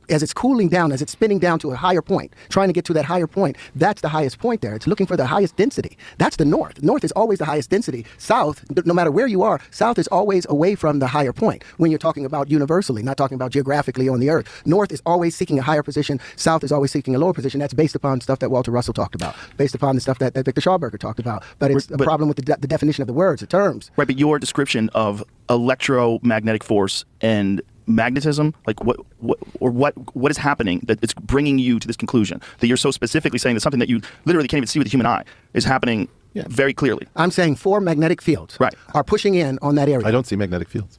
as it's cooling down, as it's spinning down to a higher point, trying to get to that higher point, that's the highest point there. It's looking for the highest density. That's the north. North is always the highest density. South, no matter where you are, south is always away from the higher point when you're talking about universally, not talking about geographically on the earth. North is always seeking a higher position. South is always seeking a lower position. That's based upon stuff that Walter Russell talked about, based upon the stuff that Victor Schauberger talked about. But it's a problem with the definition of the words, the terms. Right, but your description of electromagnetic force and magnetism, like what is happening that it's bringing you to this conclusion that you're so specifically saying that something that you literally can't even see with the human eye is happening very clearly. I'm saying 4 magnetic fields are pushing in on that area. I don't see magnetic fields.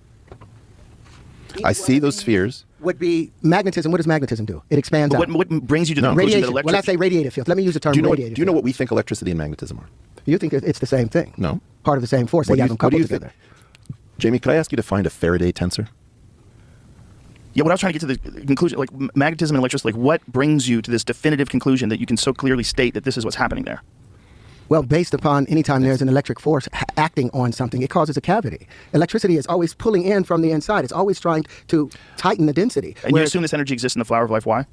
I see those spheres. Would be magnetism. What does magnetism do? It expands out. What brings you to the conclusion radiation? that electric... Well, let's say radiative field. Let me use the term radiative. Do you know what we think electricity and magnetism are? You think it's the same thing? No. Part of the same force. They got them coupled together. Jamie, could I ask you to find a Faraday tensor? Yeah, what I was trying to get to the conclusion, like magnetism and electricity, like what brings you to this definitive conclusion that you can so clearly state that this is what's happening there? Well, based upon anytime there's an electric force acting on something, it causes a cavity. Electricity is always pulling in from the inside. It's always trying to tighten the density. And you assume this energy exists in the flower of life. Why?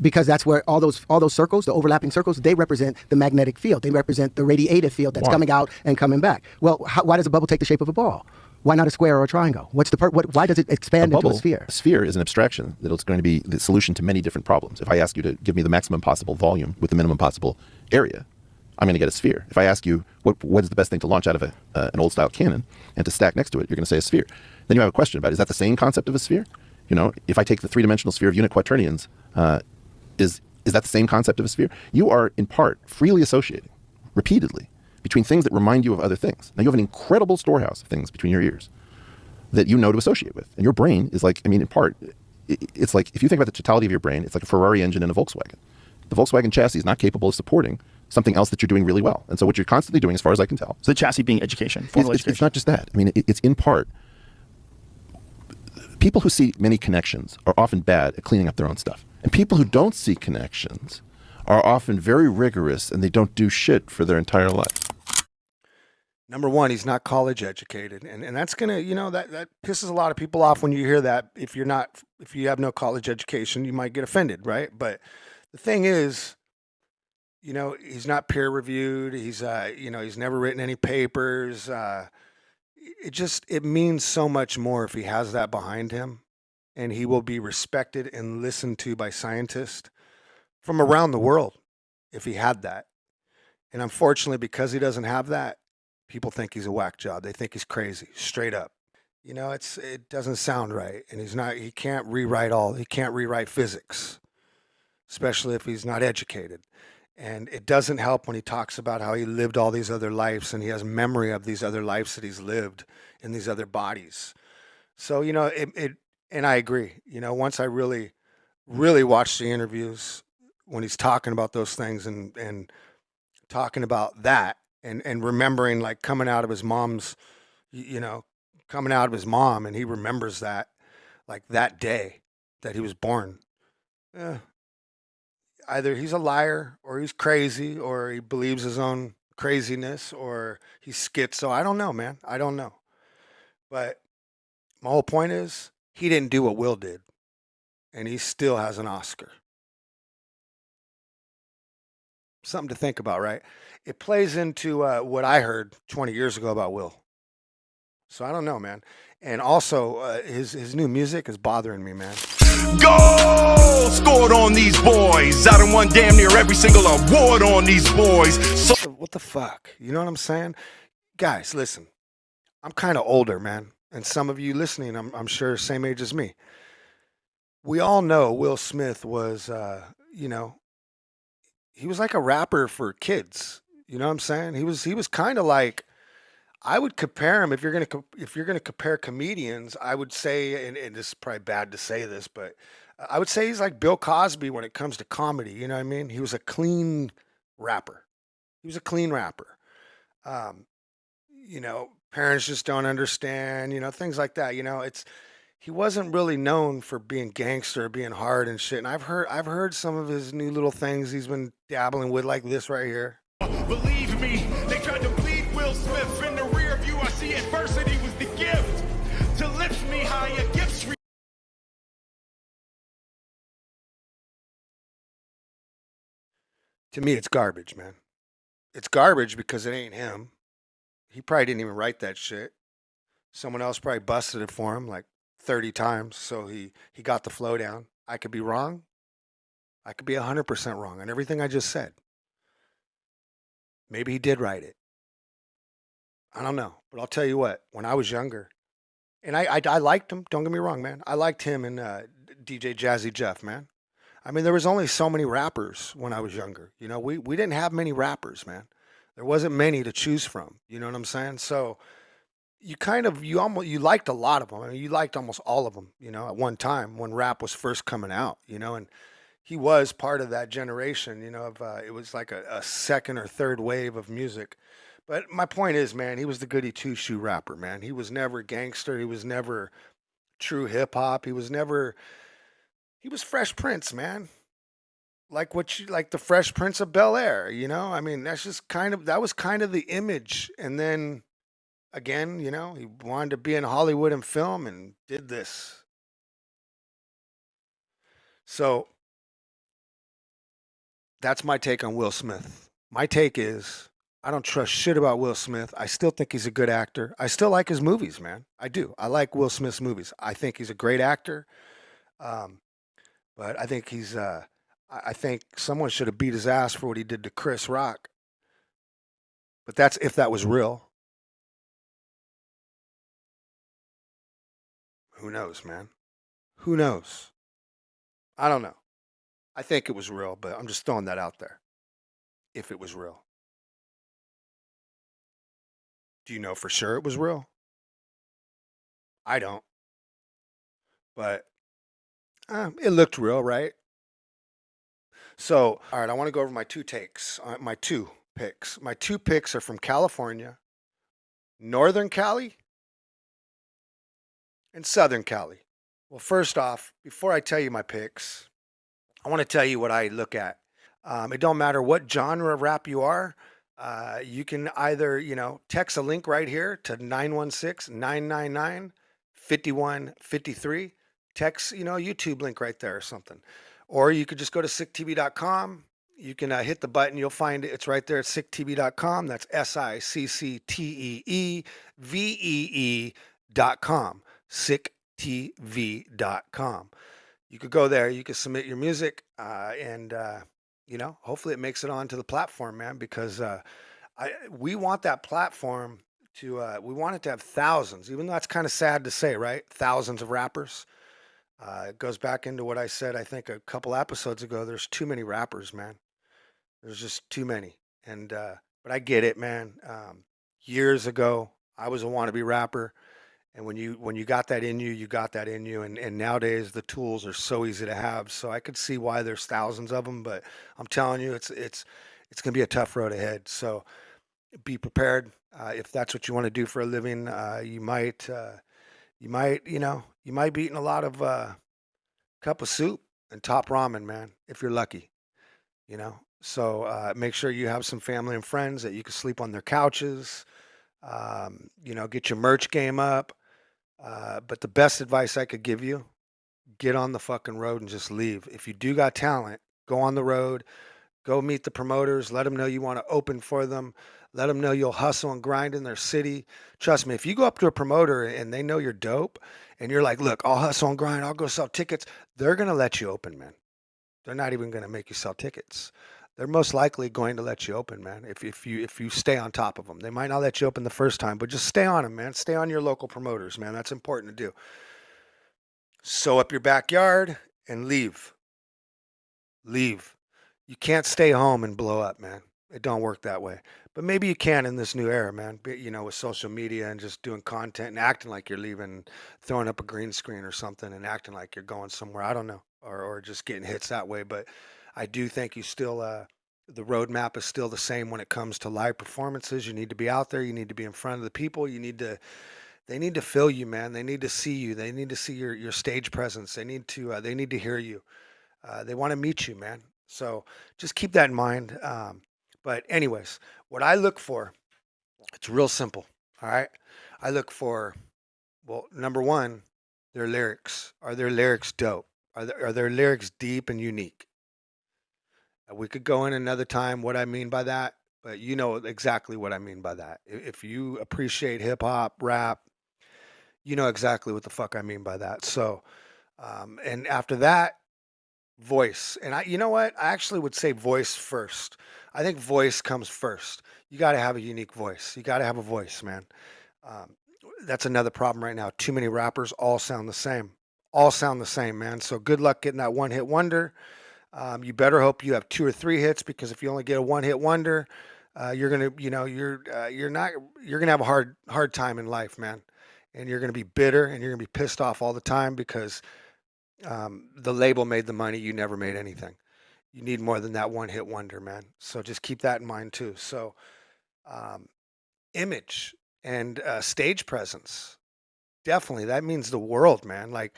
Because that's where all those circles, the overlapping circles, they represent the magnetic field. They represent the radiative field that's coming out and coming back. Well, why does a bubble take the shape of a ball? Why not a square or a triangle? What's why does it expand into a sphere? A sphere is an abstraction that it's going to be the solution to many different problems. If I ask you to give me the maximum possible volume with the minimum possible area, I'm going to get a sphere. If I ask you what is the best thing to launch out of an old style cannon and to stack next to it, you're going to say a sphere. Then you have a question about, is that the same concept of a sphere? You know, if I take the 3-dimensional sphere of unit quaternions, is that the same concept of a sphere? You are in part freely associating repeatedly between things that remind you of other things. Now you have an incredible storehouse of things between your ears that you know to associate with. And your brain is like, I mean, in part, it's like, if you think about the totality of your brain, it's like a Ferrari engine and a Volkswagen. The Volkswagen chassis is not capable of supporting something else that you're doing really well. And so what you're constantly doing, as far as I can tell. So the chassis being education, formal education. It's not just that. I mean, it's in part, people who see many connections are often bad at cleaning up their own stuff. And people who don't see connections are often very rigorous and they don't do shit for their entire life. Number one, he's not college educated. And that's going to, that pisses a lot of people off when you hear that. If you have no college education, you might get offended, right? But the thing is, You know, he's not peer reviewed. He's, you know, he's never written any papers. It means so much more if he has that behind him, and he will be respected and listened to by scientists from around the world if he had that. And unfortunately, because he doesn't have that, people think he's a whack job. They think he's crazy, straight up. You know, it doesn't sound right, and he can't rewrite physics, especially if he's not educated. And it doesn't help when he talks about how he lived all these other lives and he has memory of these other lives that he's lived in these other bodies. So, you know, and I agree. You know, once I really, really watched the interviews when he's talking about those things and talking about that and remembering like coming out of his mom's, you know, coming out of his mom, and he remembers that like that day that he was born. Either he's a liar or he's crazy or he believes his own craziness or he's schizo. I don't know, man. I don't know. But my whole point is he didn't do what Will did, and he still has an Oscar. Something to think about, right? It plays into what I heard 20 years ago about Will. So I don't know, man. And also, his new music is bothering me, man. Goal scored on these boys. I done won damn near every single award on these boys. So what the fuck? You know what I'm saying? Guys, listen. I'm kind of older, man. And some of you listening, I'm sure same age as me. We all know Will Smith was, you know, he was like a rapper for kids. You know what I'm saying? He was kind of like, I would compare him if you're gonna compare comedians. I would say, and this is probably bad to say this, but I would say he's like Bill Cosby when it comes to comedy. You know what I mean? He was a clean rapper. He was a clean rapper. You know, parents just don't understand. You know, things like that. You know, he wasn't really known for being gangster, being hard and shit. And I've heard some of his new little things he's been dabbling with, like this right here. believe me, they tried to bleed Will Smith in the rear view. I see adversity was the gift to lift me higher. Gifts. To me, it's garbage, man. It's garbage because it ain't him. He probably didn't even write that shit. Someone else probably busted it for him like 30 times, so he got the flow down. I could be wrong. I could be 100% wrong on everything I just said. Maybe he did write it. I don't know. But I'll tell you what, when I was younger, and I liked him, don't get me wrong, man. I liked him and DJ Jazzy Jeff, man. I mean, there was only so many rappers when I was younger. You know, we didn't have many rappers, man. There wasn't many to choose from. You know what I'm saying? So you liked a lot of them. I mean, you liked almost all of them, you know, at one time when rap was first coming out, you know, and he was part of that generation, you know, of it was like a second or third wave of music. But my point is, man, he was the goody two-shoe rapper, man. He was never gangster. He was never true hip hop. He was Fresh Prince, man. Like the Fresh Prince of Bel-Air, you know? I mean, that was kind of the image. And then again, you know, he wanted to be in Hollywood and film and did this. So that's my take on Will Smith. My take is I don't trust shit about Will Smith. I still think he's a good actor. I still like his movies, man. I do. I like Will Smith's movies. I think he's a great actor. But I think I think someone should have beat his ass for what he did to Chris Rock. But that's if that was real. Who knows, man? Who knows? I don't know. I think it was real, but I'm just throwing that out there. If it was real. Do you know for sure it was real? I don't. But it looked real, right? So, all right, I want to go over my two takes, my two picks. My two picks are from California, Northern Cali, and Southern Cali. Well, first off, before I tell you my picks, I want to tell you what I look at. It don't matter what genre of rap you are. You can either, you know, text a link right here to 916-999-5153. Text, you know, a YouTube link right there or something. Or you could just go to SICCTV.com, you can hit the button. You'll find it. It's right there at sicktv.com. That's SICCTEEVEE.com. sicktv.com. You could go there. You could submit your music, and hopefully it makes it onto the platform, man. Because we want that platform to. We want it to have thousands, even though that's kind of sad to say, right? Thousands of rappers. It goes back into what I said, I think, a couple episodes ago. There's too many rappers, man. There's just too many. And but I get it, man. Years ago, I was a wannabe rapper, and when you got that in you, you got that in you. And nowadays, the tools are so easy to have. So I could see why there's thousands of them. But I'm telling you, it's gonna be a tough road ahead. So be prepared. If that's what you want to do for a living, you might be eating a lot of cup of soup and top ramen, man, if you're lucky, So make sure you have some family and friends that you can sleep on their couches, get your merch game up. But the best advice I could give you, get on the fucking road and just leave. If you do got talent, go on the road, go meet the promoters, let them know you want to open for them. Let them know you'll hustle and grind in their city. Trust me, if you go up to a promoter and they know you're dope and you're like, look, I'll hustle and grind, I'll go sell tickets, they're going to let you open, man. They're not even going to make you sell tickets. They're most likely going to let you open, man, if you stay on top of them. They might not let you open the first time, but just stay on them, man. Stay on your local promoters, man. That's important to do. Sew up your backyard and leave. Leave. You can't stay home and blow up, man. It don't work that way. But maybe you can in this new era, man. With social media and just doing content and acting like you're leaving, throwing up a green screen or something and acting like you're going somewhere. I don't know. Or just getting hits that way. But I do think you still, the roadmap is still the same when it comes to live performances. You need to be out there. You need to be in front of the people. They need to feel you, man. They need to see you. They need to see your stage presence. They need to hear you. They want to meet you, man. So just keep that in mind. But anyways, what I look for, it's real simple. All right. I look for, well, number one, their lyrics. Are their lyrics dope? Are their lyrics deep and unique? We could go in another time what I mean by that, but you know exactly what I mean by that. If you appreciate hip hop, rap, you know exactly what the fuck I mean by that. So, and after that, voice. And you know what? I actually would say voice first. I think voice comes first. You got to have a unique voice. You got to have a voice, man. That's another problem right now. Too many rappers all sound the same. All sound the same, man. So good luck getting that one hit wonder. You better hope you have 2 or 3 hits, because if you only get a one hit wonder, you're gonna, you're gonna have a hard time in life, man. And you're gonna be bitter and you're gonna be pissed off all the time because the label made the money. You never made anything. You need more than that one hit wonder, man. So just keep that in mind too. So image and stage presence, definitely, that means the world, man. Like,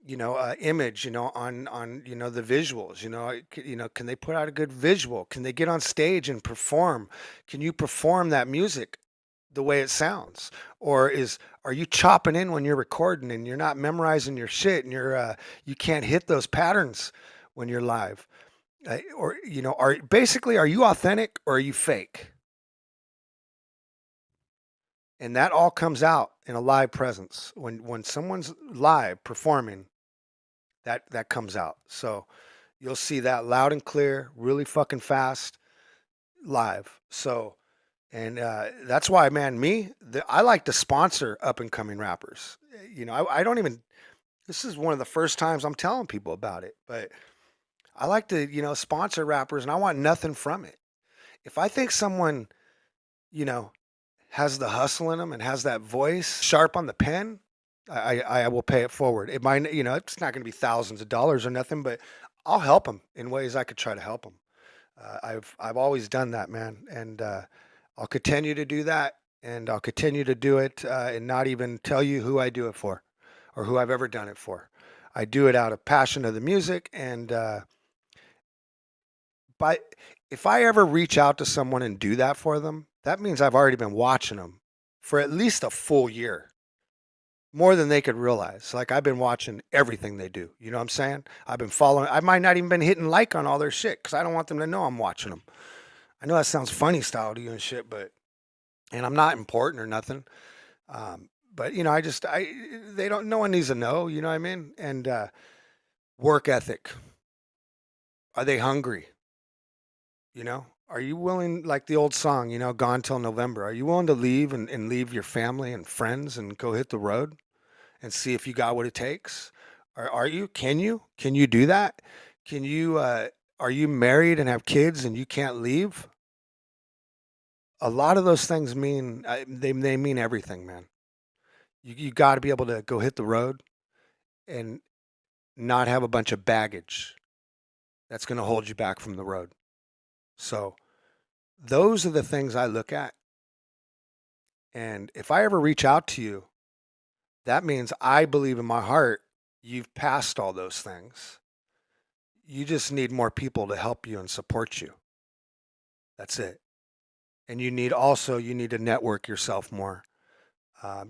image, on the visuals, can they put out a good visual? Can they get on stage and perform? Can you perform that music the way it sounds? Or are you chopping in when you're recording and you're not memorizing your shit and you can't hit those patterns when you're live? Or are you authentic or are you fake? And that all comes out in a live presence. When someone's live performing, that comes out. So you'll see that loud and clear, really fucking fast, live. So, and that's why, man, I like to sponsor up and coming rappers. I don't even. This is one of the first times I'm telling people about it, but I like to, sponsor rappers, and I want nothing from it. If I think someone, has the hustle in them and has that voice sharp on the pen, I will pay it forward. It might, it's not going to be thousands of dollars or nothing, but I'll help them in ways I could try to help them. I've always done that, man, and I'll continue to do that, and I'll continue to do it and not even tell you who I do it for or who I've ever done it for. I do it out of passion of the music, and but if I ever reach out to someone and do that for them, that means I've already been watching them for at least a full year. more than they could realize. Like, I've been watching everything they do. You know what I'm saying? I've been following. I might not even been hitting like on all their shit because I don't want them to know I'm watching them. I know that sounds funny style to you and shit, and I'm not important or nothing. But you know, they don't. No one needs to know. You know what I mean? And work ethic. Are they hungry? You know, are you willing, like the old song, you know, Gone Till November, are you willing to leave and leave your family and friends and go hit the road and see if you got what it takes? Or are you, can you do that? Can you, are you married and have kids and you can't leave? A lot of those things mean, they mean everything, man. You got to be able to go hit the road and not have a bunch of baggage that's going to hold you back from the road. So those are the things I look at. And if I ever reach out to you, that means I believe in my heart you've passed all those things. You just need more people to help you and support you. That's it. And you need to network yourself more.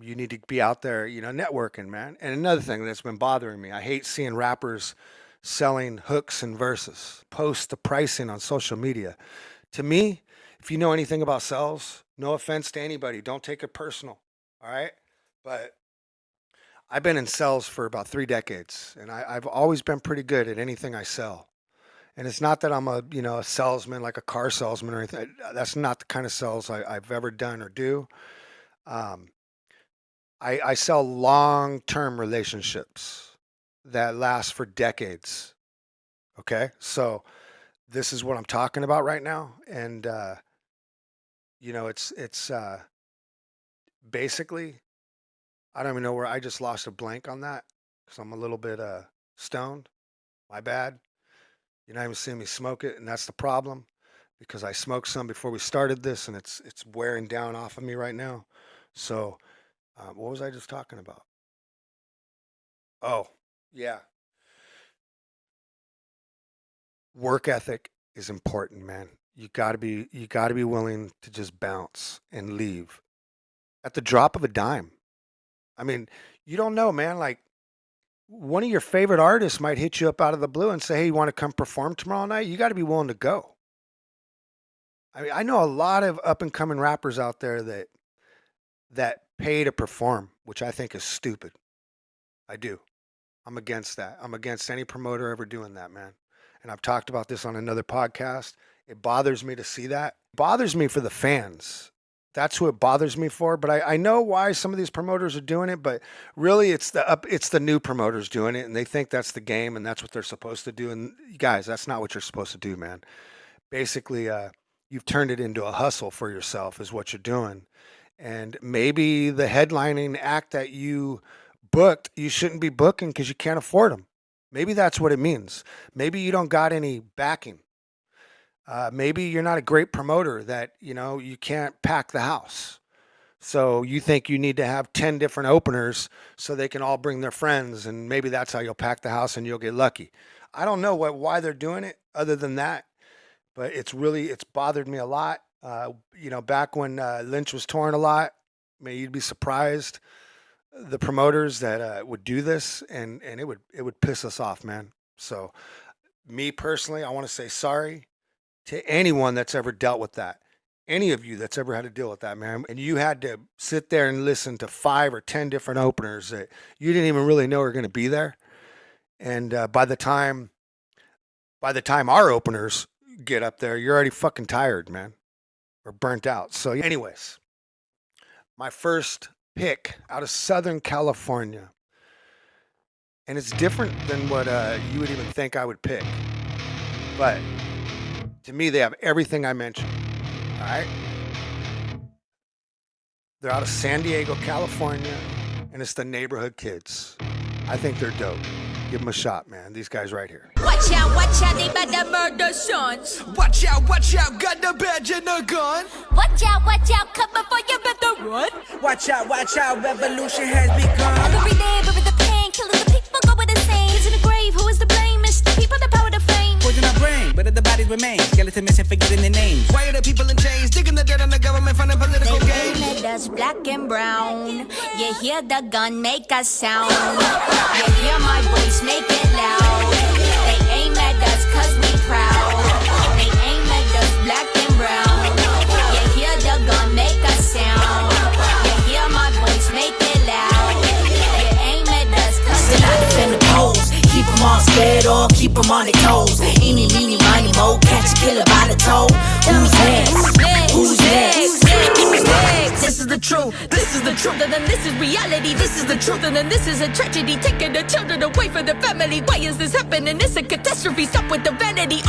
You need to be out there, you know, networking, man. And another thing that's been bothering me, I hate seeing rappers selling hooks and verses, post the pricing on social media. To me, if you know anything about sales, no offense to anybody, don't take it personal, all right? But I've been in sales for about 3 decades, and I've always been pretty good at anything I sell. And it's not that I'm a salesman, like a car salesman or anything. That's not the kind of sales I've ever done or do. I sell long-term relationships that last for decades. Okay, so this is what I'm talking about right now, and you know, it's basically, I don't even know where I just lost a blank on that because I'm a little bit stoned. My bad. You're not even seeing me smoke it, and that's the problem because I smoked some before we started this, and it's wearing down off of me right now. So, what was I just talking about? Oh, yeah. Work ethic is important, man. You gotta be willing to just bounce and leave at the drop of a dime. I mean, you don't know, man. Like, one of your favorite artists might hit you up out of the blue and say, "Hey, you want to come perform tomorrow night?" You got to be willing to go. I mean, I know a lot of up and coming rappers out there that pay to perform, which I think is stupid. I do. I'm against that. I'm against any promoter ever doing that, man. And I've talked about this on another podcast. It bothers me to see that. It bothers me for the fans. That's who it bothers me for. But I know why some of these promoters are doing it. But really, it's the new promoters doing it, and they think that's the game and that's what they're supposed to do. And guys, that's not what you're supposed to do, man. Basically, you've turned it into a hustle for yourself, is what you're doing. And maybe the headlining act that you booked, you shouldn't be booking because you can't afford them. Maybe that's what it means. Maybe you don't got any backing. Maybe you're not a great promoter that, you know, you can't pack the house. So you think you need to have 10 different openers so they can all bring their friends, and maybe that's how you'll pack the house and you'll get lucky. I don't know why they're doing it other than that, but it's bothered me a lot. You know, back when Lynch was touring a lot, I mean, you'd be surprised the promoters that would do this, and it would piss us off, man. So me personally, I want to say sorry to anyone that's ever dealt with that. Any of you that's ever had to deal with that, man. And you had to sit there and listen to 5 or 10 different openers that you didn't even really know were going to be there. And by the time our openers get up there, you're already fucking tired, man, or burnt out. So anyways, my first pick out of Southern California. And it's different than what you would even think I would pick. But to me, they have everything I mentioned. All right? They're out of San Diego, California, and it's the Neighborhood Kids. I think they're dope. Give them a shot, man. These guys right here. Watch out, they better murder sons. Watch out, got the badge and the gun. Watch out, come before you better run. Watch out, revolution has begun. Every day, bury the pain, killing the people going insane. Kids in the grave, who is the blame? It's the people, the power, the fame. Poison our brain, but the bodies remain. Skeleton missing, forgetting their names. Why are the people in chains, digging the dirt on the government from the political game? They let dust black and brown. You hear the gun make a sound. You hear my voice make it loud. They aim at us cause we proud. They aim at us black and brown. You hear the gun make a sound. You hear my voice make it loud. They aim at us cause we proud. Defend the pose. Keep them all scared or keep them on their toes. Eeny, meeny, miny, mo, catch a killer by the toe. Who's next? Who's next? Who's next? This is the truth. This is the truth. And then this is reality. This is the truth. And then this is a tragedy. Taking the children away from the family. Why is this happening? It's a catastrophe. Stop with the vanity.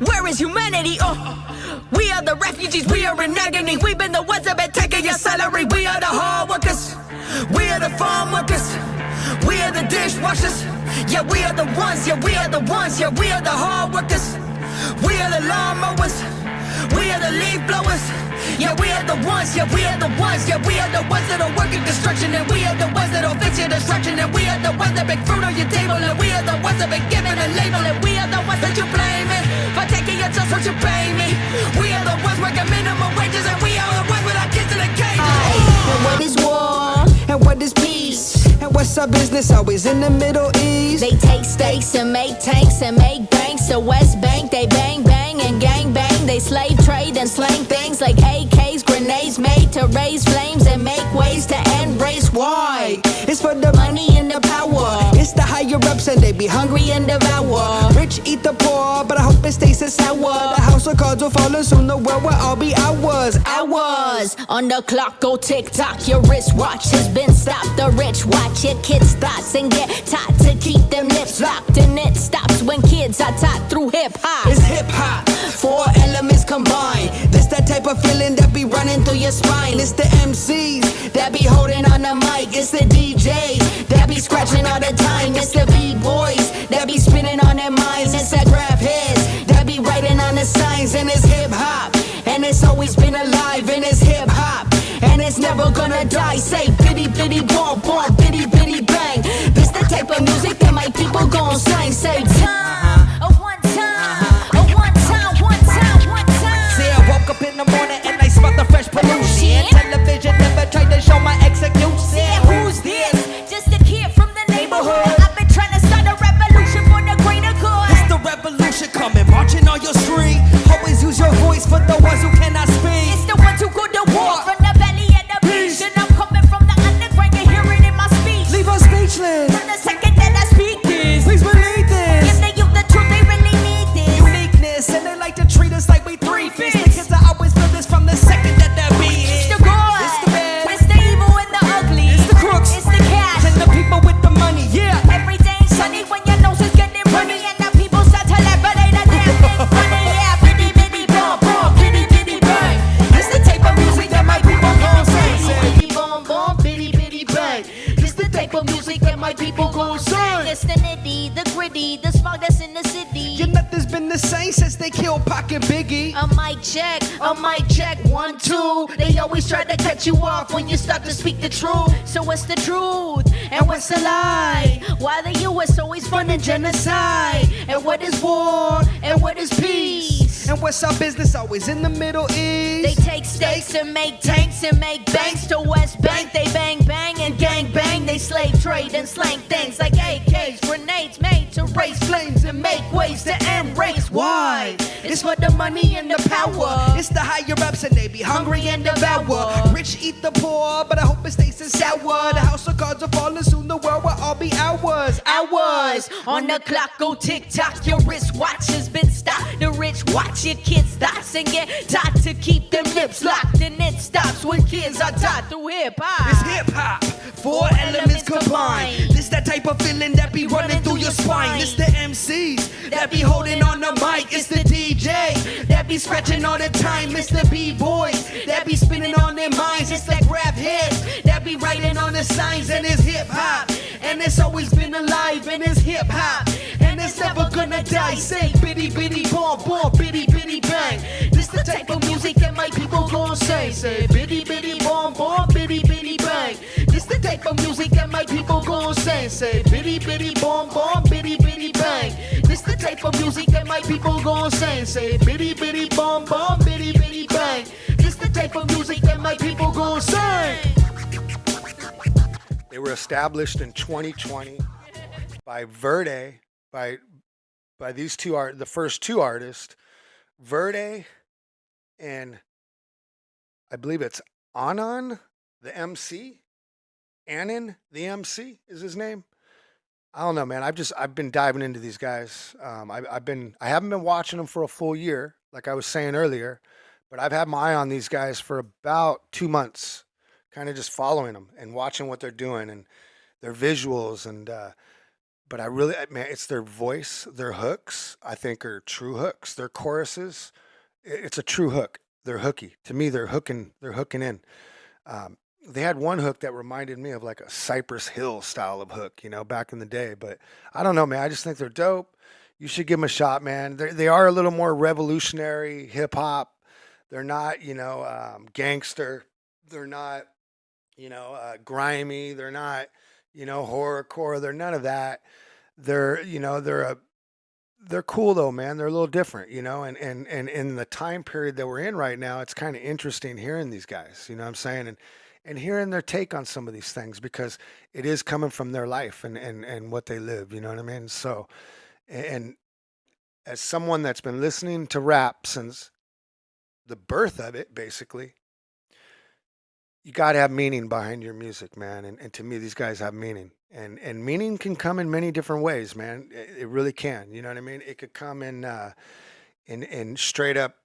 Where is humanity? We are the refugees. We are in agony. We've been the ones that been taking your salary. We are the hard workers. We are the farm workers. We are the dishwashers. Yeah, we are the ones. Yeah, we are the ones. Yeah, we are the hard workers. We are the lawnmowers. We are the leaf blowers. Yeah, we are the ones. Yeah, we are the ones. Yeah, we are the ones that'll work in construction. And we are the ones that'll fix your destruction. And we are the ones that bring fruit on your table. And we are the ones that been given a label. And we are the ones that you blaming for taking your just what you pay me. We are the ones working minimum wages. And we are the ones with our kids in the cage. And what is war? And what is peace? And what's our business always in the Middle East? They take stakes and make tanks and make banks. The West Bank, they bang bang and gang bang. They slave trade and slang things like AKs, grenades made to raise flames and make ways to end race. Why? It's for the Money and the power. It's the higher ups and they be hungry and devour. Rich eat the poor, but I hope it stays so sour. The house of cards will fall and soon the world will all be ours. Hours on the clock, go tick tock. Your wristwatch has been stopped. The rich watch your kids' thoughts and get taught to keep them lips locked. And it stops when kids are taught through hip hop. It's hip hop, 4 elements combined. This that type of feeling that be running through your spine. It's the MCs that be holding on the mic. It's the DJs that be scratching all the time. It's the B-boys that be spinning on their minds. It's the graph heads that be writing on the signs. And it's hip hop, and it's always been alive. And it's hip hop, and it's never gonna die. Say bitty bitty bomb bomb, bitty bitty bang. This the type of music that my people gon' sing. Say time, one time, one time, one time, one time. See, I woke up in the morning and I smelled the fresh pollution. Television never tried to show my execution. Who's this? Just a kid from the neighborhood. I've been trying to start a revolution for the greater good. It's the revolution coming, marching on your street. Always use your voice for the ones who cannot speak. It's the ones who go to war from the belly of the beast. And I'm coming from the underground, you hear it in my speech. Leave us speechless. From the second that I speak this, please believe this. Give the youth the truth, they really need this. Uniqueness, and they like to treat us like we three fists. The kids, I always feel this from the second that beat hit. It's the good, it's the bad, it's the evil and the ugly. It's the crooks, it's the cash, and the people with the money. Yeah, every day sunny when your nose is getting runny and the people start to laugh, but they the damn thing funny. Yeah, bitty bitty bomb bomb, bitty bitty bang. This the type of music that my people gon' sing. Bitty bomb bomb, bitty bitty bang. This the type of music that my people gon' sing. It's the nitty, the gritty, the smog that's in the city. Your nothing's been the same since they killed Pac and Biggie. A mic check, 1, 2. They always try to cut you off when you start to speak the truth. So what's the truth and what's the lie? Why the U.S. always funding genocide? And what is war and what is peace? And what's our business always in the Middle East? They take stakes and make tanks and make banks. To West Bank they bang bang and gang bang. They slave trade and slang things like AKs, grenades made to raise flames and make ways to end race. Why? It's for the money and the power. It's the higher ups and they be hungry and devour. Rich eat the poor, but I hope it stays so sour. The house of cards will fall and soon the world will all be ours. Hours on the clock, go tick tock. Your wristwatch has been stopped. The rich watch your kids' thoughts and get taught to keep them lips locked. And it stops when kids are taught through hip hop. It's hip hop, 4 elements combined. This that type of feeling that be running through your spine. It's the MCs that be holding on the mic. It's the DJ that be scratching all the time. It's the B-boys that be spinning on their minds. It's the grab heads that be writing on the signs. And it's hip hop, and it's always been alive. And it's hip hop, and it's never gonna die. Say bitty bitty bomb bomb, bitty bitty bang. This the type of music that my people gon' say. Say bitty bitty bomb bomb, bitty bitty bang. This the type of music that my people gon' say. Say bitty bitty bomb bomb, bitty bitty bang. This the type of music that my people gon' say. Say bitty bitty bomb bomb, bitty bitty bang. This the type of music that my people gon' sing. They were established in 2020 by Verde, by these the first two artists, Verde and I believe it's Anon, the MC. Anon, the MC is his name. I don't know, man. I've been diving into these guys. I haven't been watching them for a full year, like I was saying earlier, but I've had my eye on these guys for about 2 months, kind of just following them and watching what they're doing and their visuals. And but I really, man, it's their voice, their hooks. I think are true hooks. Their choruses, it's a true hook. They're hooky. To me, they're hooking in. They had one hook that reminded me of like a Cypress Hill style of hook, back in the day. But I don't know, man. I just think they're dope. You should give them a shot, man. They are a little more revolutionary hip hop. They're not, gangster. They're not, grimy. They're not, horrorcore. They're none of that. They're cool though, man. They're a little different, and in the time period that we're in right now, it's kind of interesting hearing these guys, you know what I'm saying? And hearing their take on some of these things because it is coming from their life and what they live, you know what I mean? So, and as someone that's been listening to rap since the birth of it, basically, you got to have meaning behind your music, man. And to me, these guys have meaning. And meaning can come in many different ways, man. It really can. You know what I mean? It could come in straight up,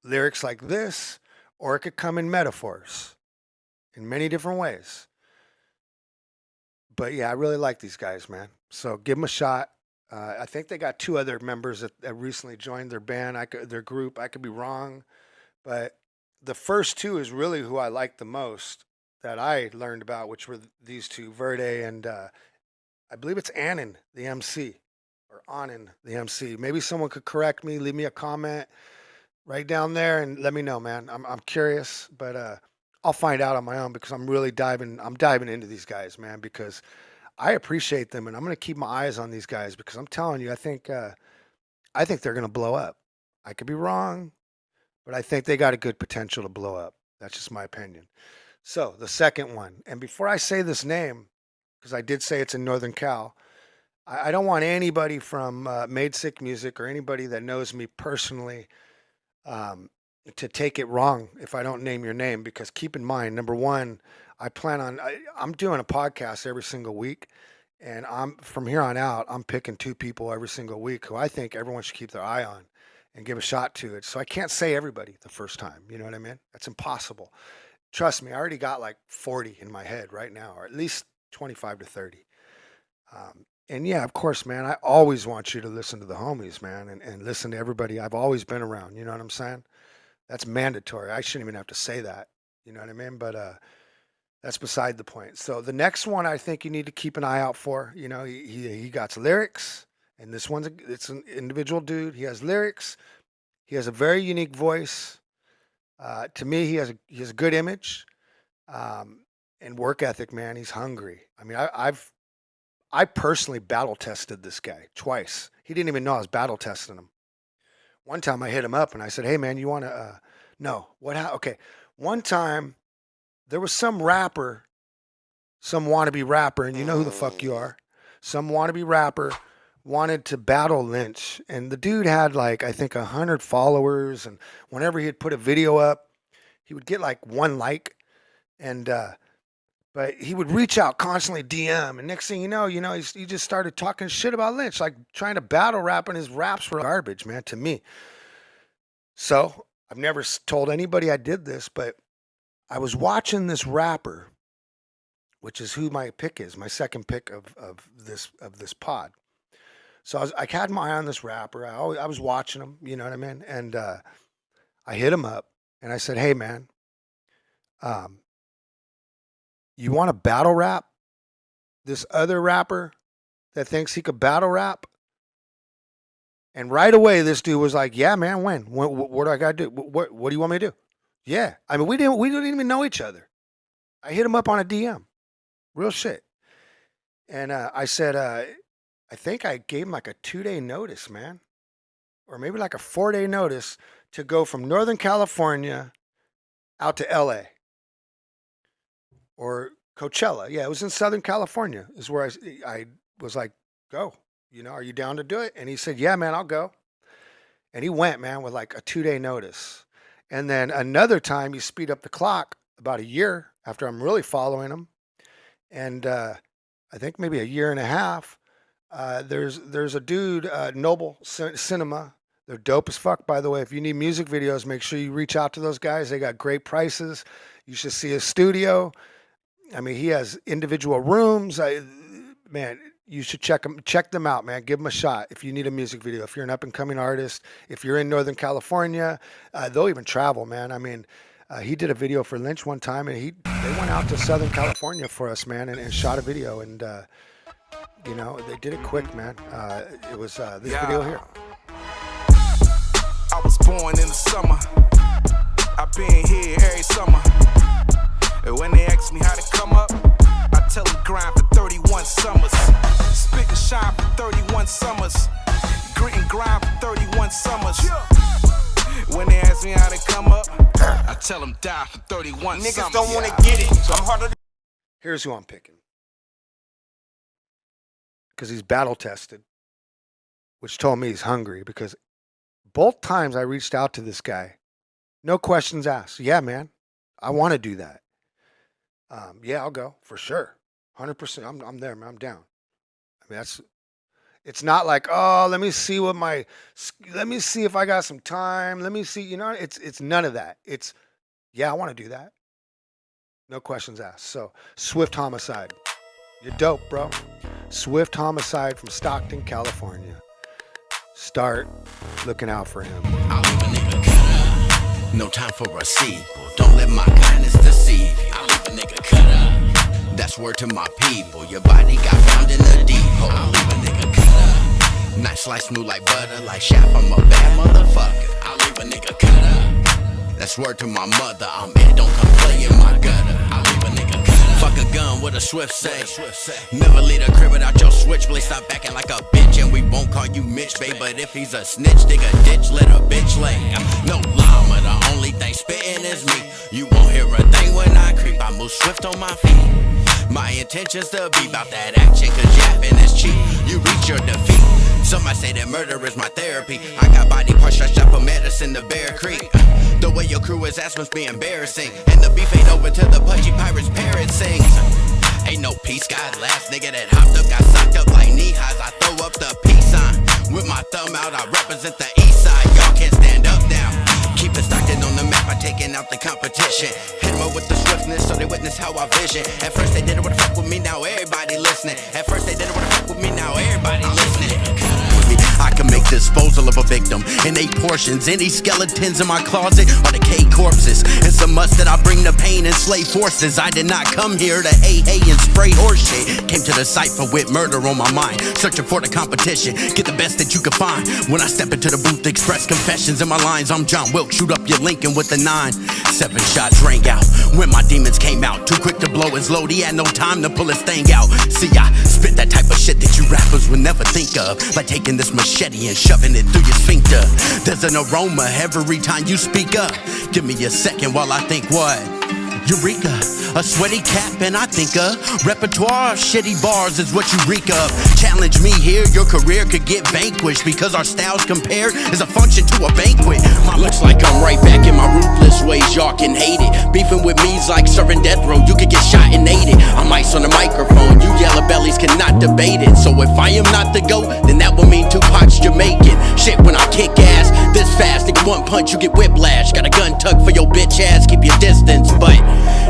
lyrics like this, or it could come in metaphors in many different ways. But yeah, I really like these guys, man. So give them a shot. I think they got 2 other members that recently joined their band, their group. I could be wrong, but the first 2 is really who I like the most that I learned about, which were these 2, Verde and I believe it's Anon, the MC, or Anon, the MC. Maybe someone could correct me, leave me a comment right down there, and let me know, man. I'm curious, but I'll find out on my own because I'm diving into these guys, man, because I appreciate them, and I'm gonna keep my eyes on these guys because I'm telling you, I think they're gonna blow up. I could be wrong, but I think they got a good potential to blow up. That's just my opinion. So the second one, and before I say this name, because I did say it's in Northern Cal, I don't want anybody from Made Sick Music or anybody that knows me personally to take it wrong if I don't name your name, because keep in mind, number one, I'm doing a podcast every single week, and from here on out, I'm picking 2 people every single week who I think everyone should keep their eye on and give a shot to it. So I can't say everybody the first time, you know what I mean? That's impossible. Trust me, I already got like 40 in my head right now, or at least 25 to 30. And yeah, of course, man, I always want you to listen to the homies, man, and listen to everybody I've always been around. You know what I'm saying? That's mandatory. I shouldn't even have to say that. You know what I mean? But that's beside the point. So the next one I think you need to keep an eye out for. He got lyrics, and this it's an individual dude. He has lyrics. He has a very unique voice. To me, he has a good image, and work ethic, man. He's hungry. I mean, I personally battle tested this guy twice. He didn't even know I was battle testing him. One time I hit him up and I said, "Hey, man, you want to?" No. What? Okay. One time there was some rapper, some wannabe rapper, and you know who the fuck you are. Some wannabe rapper wanted to battle Lynch, and the dude had like, I think 100 followers, and whenever he'd put a video up, he would get like 1 like, and but he would reach out constantly, DM, and next thing you know, he just started talking shit about Lynch, like trying to battle rap, and his raps were garbage, man, to me. So I've never told anybody I did this, but I was watching this rapper, which is who my pick is, my second pick of this pod. So I had my eye on this rapper. I was watching him, you know what I mean? And I hit him up and I said, "Hey, man, you want to battle rap this other rapper that thinks he could battle rap?" And right away, this dude was like, "Yeah, man, when? What do I got to do? What do you want me to do?" Yeah. I mean, we didn't even know each other. I hit him up on a DM. Real shit. And I said, I think I gave him like a 2-day notice, man. Or maybe like a 4-day notice to go from Northern California out to LA or Coachella. Yeah, it was in Southern California is where I was like, go, you know, are you down to do it? And he said, yeah, man, I'll go. And he went, man, with like a 2-day notice. And then another time you speed up the clock about a year after I'm really following him. And I think maybe a year and a half, there's a dude, Noble Cinema. They're dope as fuck, by the way. If you need music videos, make sure you reach out to those guys. They got great prices. You should see his studio. I mean, he has individual rooms. Man, you should check them out, man. Give them a shot if you need a music video. If you're an up-and-coming artist, if you're in Northern California, they'll even travel, man. I mean, he did a video for Lynch one time, and they went out to Southern California for us, man, and shot a video. And, you know, they did it quick, man. It was this video here. I was born in the summer. I've been here every summer. And when they ask me how to come up, I tell them grind for 31 summers. Spit and shine for 31 summers. Grit and grind for 31 summers. When they ask me how to come up, I tell them die for 31 summers. Niggas don't want to get it. I'm harder. Here's who I'm picking. Because he's battle tested, which told me he's hungry. Because both times I reached out to this guy, no questions asked. Yeah, man, I want to do that. Yeah, I'll go for sure. 100%. I'm there, man. I'm down. I mean, it's not like, oh, let me see if I got some time. Let me see, you know, it's none of that. It's, yeah, I want to do that. No questions asked. So Swift Homicide. You're dope, bro. Swift Homicide from Stockton, California. Start looking out for him. I'll leave a nigga cut up. No time for a sequel. Don't let my kindness deceive you. I'll leave a nigga cut up. That's word to my people. Your body got found in the deep hole. I'll leave a nigga cut up. Nice slice smooth like butter, like Shaft. I'm a bad motherfucker. I'll leave a nigga cut up. That's word to my mother. I'm in. Don't come play in my gutter. I'll leave a nigga cut up. Fuck a gun with a swift say. Never leave a crib without your switchblade. Stop acting like a bitch and we won't call you Mitch, babe. But if he's a snitch, dig a ditch, let a bitch lay. No llama, the only thing spitting is me. You won't hear a thing when I creep. I move swift on my feet. My intention's to be about that action, cause yapping is cheap. You reach your defeat. Somebody say that murder is my therapy. I got body parts stretched out for medicine to Bear Creek. The way your crew is ass must be embarrassing. And the beef ain't over till the pudgy pirates parrot sings. Ain't no peace, God last nigga that hopped up got socked up like knee highs. I throw up the peace sign. With my thumb out, I represent the east side. Y'all can't stand up now. Keep it Stockton on the map by taking out the competition. Hit them up with the swiftness so they witness how I vision. At first they didn't wanna fuck with me, now everybody listening. At first they didn't wanna fuck with me, now everybody listening. I can make disposal of a victim in 8 portions. Any skeletons in my closet are decayed corpses. It's a must that I bring the pain and slay forces. I did not come here to hey and spray horse shit. Came to the cipher with murder on my mind, searching for the competition. Get the best that you can find. When I step into the booth, express confessions in my lines. I'm John Wilkes, shoot up your Lincoln with the 9. 7 shots rang out when my demons came out. Too quick to blow his load, he had no time to pull his thing out. See, I spit that type of shit that you rappers would never think of, like taking this machete and shoving it through your sphincter. There's an aroma every time you speak up. Give me a second while I think what? Eureka, a sweaty cap and I think a repertoire of shitty bars is what you reek of. Challenge me here, your career could get vanquished because our styles compared is a function to a banquet. Looks like I'm right back in my ruthless ways, y'all can hate it. Beefing with me's like serving death row, you could get shot and ate it. I'm ice on the microphone, you yellow bellies cannot debate it. So if I am not the GOAT, then that will mean Tupac's Jamaican. Shit, when I kick ass this fast, nigga, one punch you get whiplash. Got a gun tucked for your bitch ass, keep your distance, but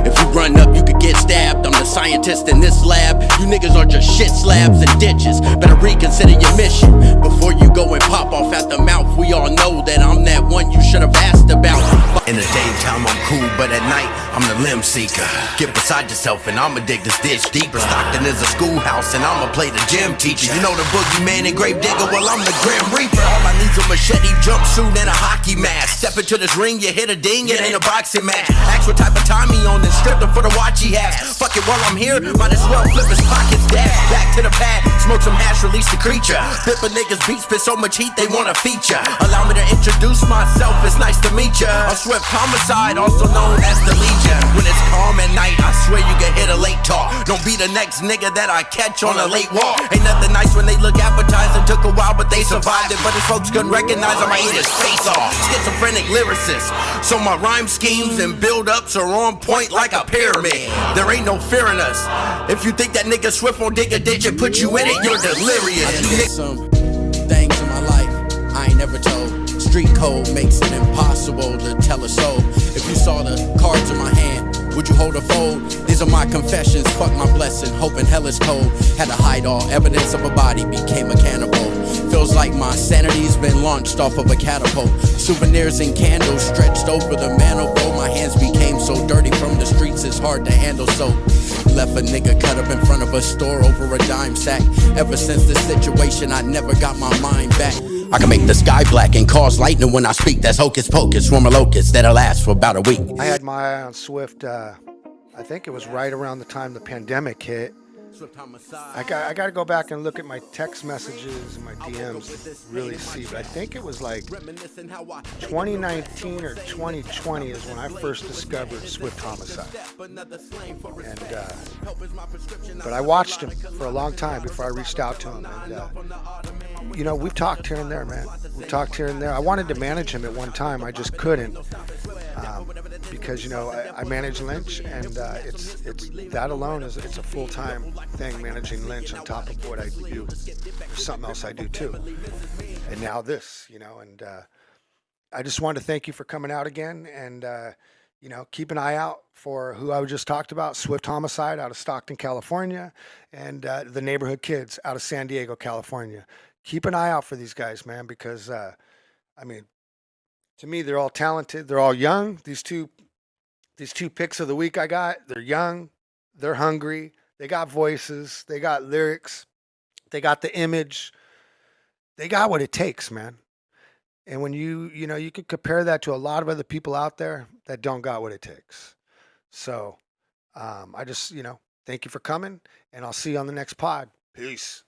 if you run up, you could get stabbed. I'm the scientist in this lab. You niggas are just shit slabs and ditches. Better reconsider your mission before you go and pop off at the mouth. We all know that I'm that one you should have asked about. In the daytime, I'm cool, but at night, I'm the limb seeker. Get beside yourself and I'ma dig this ditch deeper. Stockton is a schoolhouse and I'ma play the gym teacher. You know the boogeyman and grave digger, well I'm the grim reaper. All I need's a machete, jumpsuit, and a hockey mask. Step into this ring, you hit a ding, it ain't a boxing match. Ask what type of time he on this. Stripped him for the watch he has. Fuck it, while I'm here, might as well flip his pockets, dad. Back to the pad, smoke some hash, release the creature. Flip a nigga's beats, spit so much heat they wanna feature. Allow me to introduce myself, it's nice to meet ya. I'm Swift Homicide, also known as the Legion. When it's calm at night, I swear you can hit a late talk. Don't be the next nigga that I catch on a late walk. Ain't nothing nice when they look appetizing, took a while but they survived it. But if folks couldn't recognize, I might eat his face off. Schizophrenic lyricist, so my rhyme schemes and build-ups are on point like a pyramid. There ain't no fear in us. If you think that nigga Swift won't dig a ditch and put you in it, you're delirious. I did some things in my life I ain't never told. Street code makes it impossible to tell a soul. If you saw the cards in my hand, would you hold a fold? These are my confessions, fuck my blessing, hoping hell is cold. Had to hide all evidence of a body, became a cannibal. Feels like my sanity's been launched off of a catapult. Souvenirs and candles stretched over the mantle. My hands became so dirty from the streets, it's hard to handle. So left a nigga cut up in front of a store over a dime sack. Ever since this situation, I never got my mind back. I can make the sky black and cause lightning when I speak. That's hocus pocus, swarm of locusts that'll last for about a week. I had my eye on Swift, I think it was right around the time the pandemic hit. I got to go back and look at my text messages and my DMs to really see, but I think it was like 2019 or 2020 is when I first discovered Swift Homicide. And, but I watched him for a long time before I reached out to him. And, you know, we've talked here and there, man. We've talked here and there. I wanted to manage him at one time. I just couldn't. Because, you know, I manage Lynch, and it's that alone is it's a full-time thing, managing Lynch on top of what I do. There's something else I do too, and now this, you know. And I just wanted to thank you for coming out again, and you know, keep an eye out for who I just talked about, Swift Homicide out of Stockton, California, and the Neighborhood Kids out of San Diego, California. Keep an eye out for these guys, man, because I mean, to me, they're all talented. They're all young. These two picks of the week I got, they're young, they're hungry, they got voices, they got lyrics, they got the image, they got what it takes, man. And when you know, you could compare that to a lot of other people out there that don't got what it takes. So I just, you know, thank you for coming, and I'll see you on the next pod. Peace.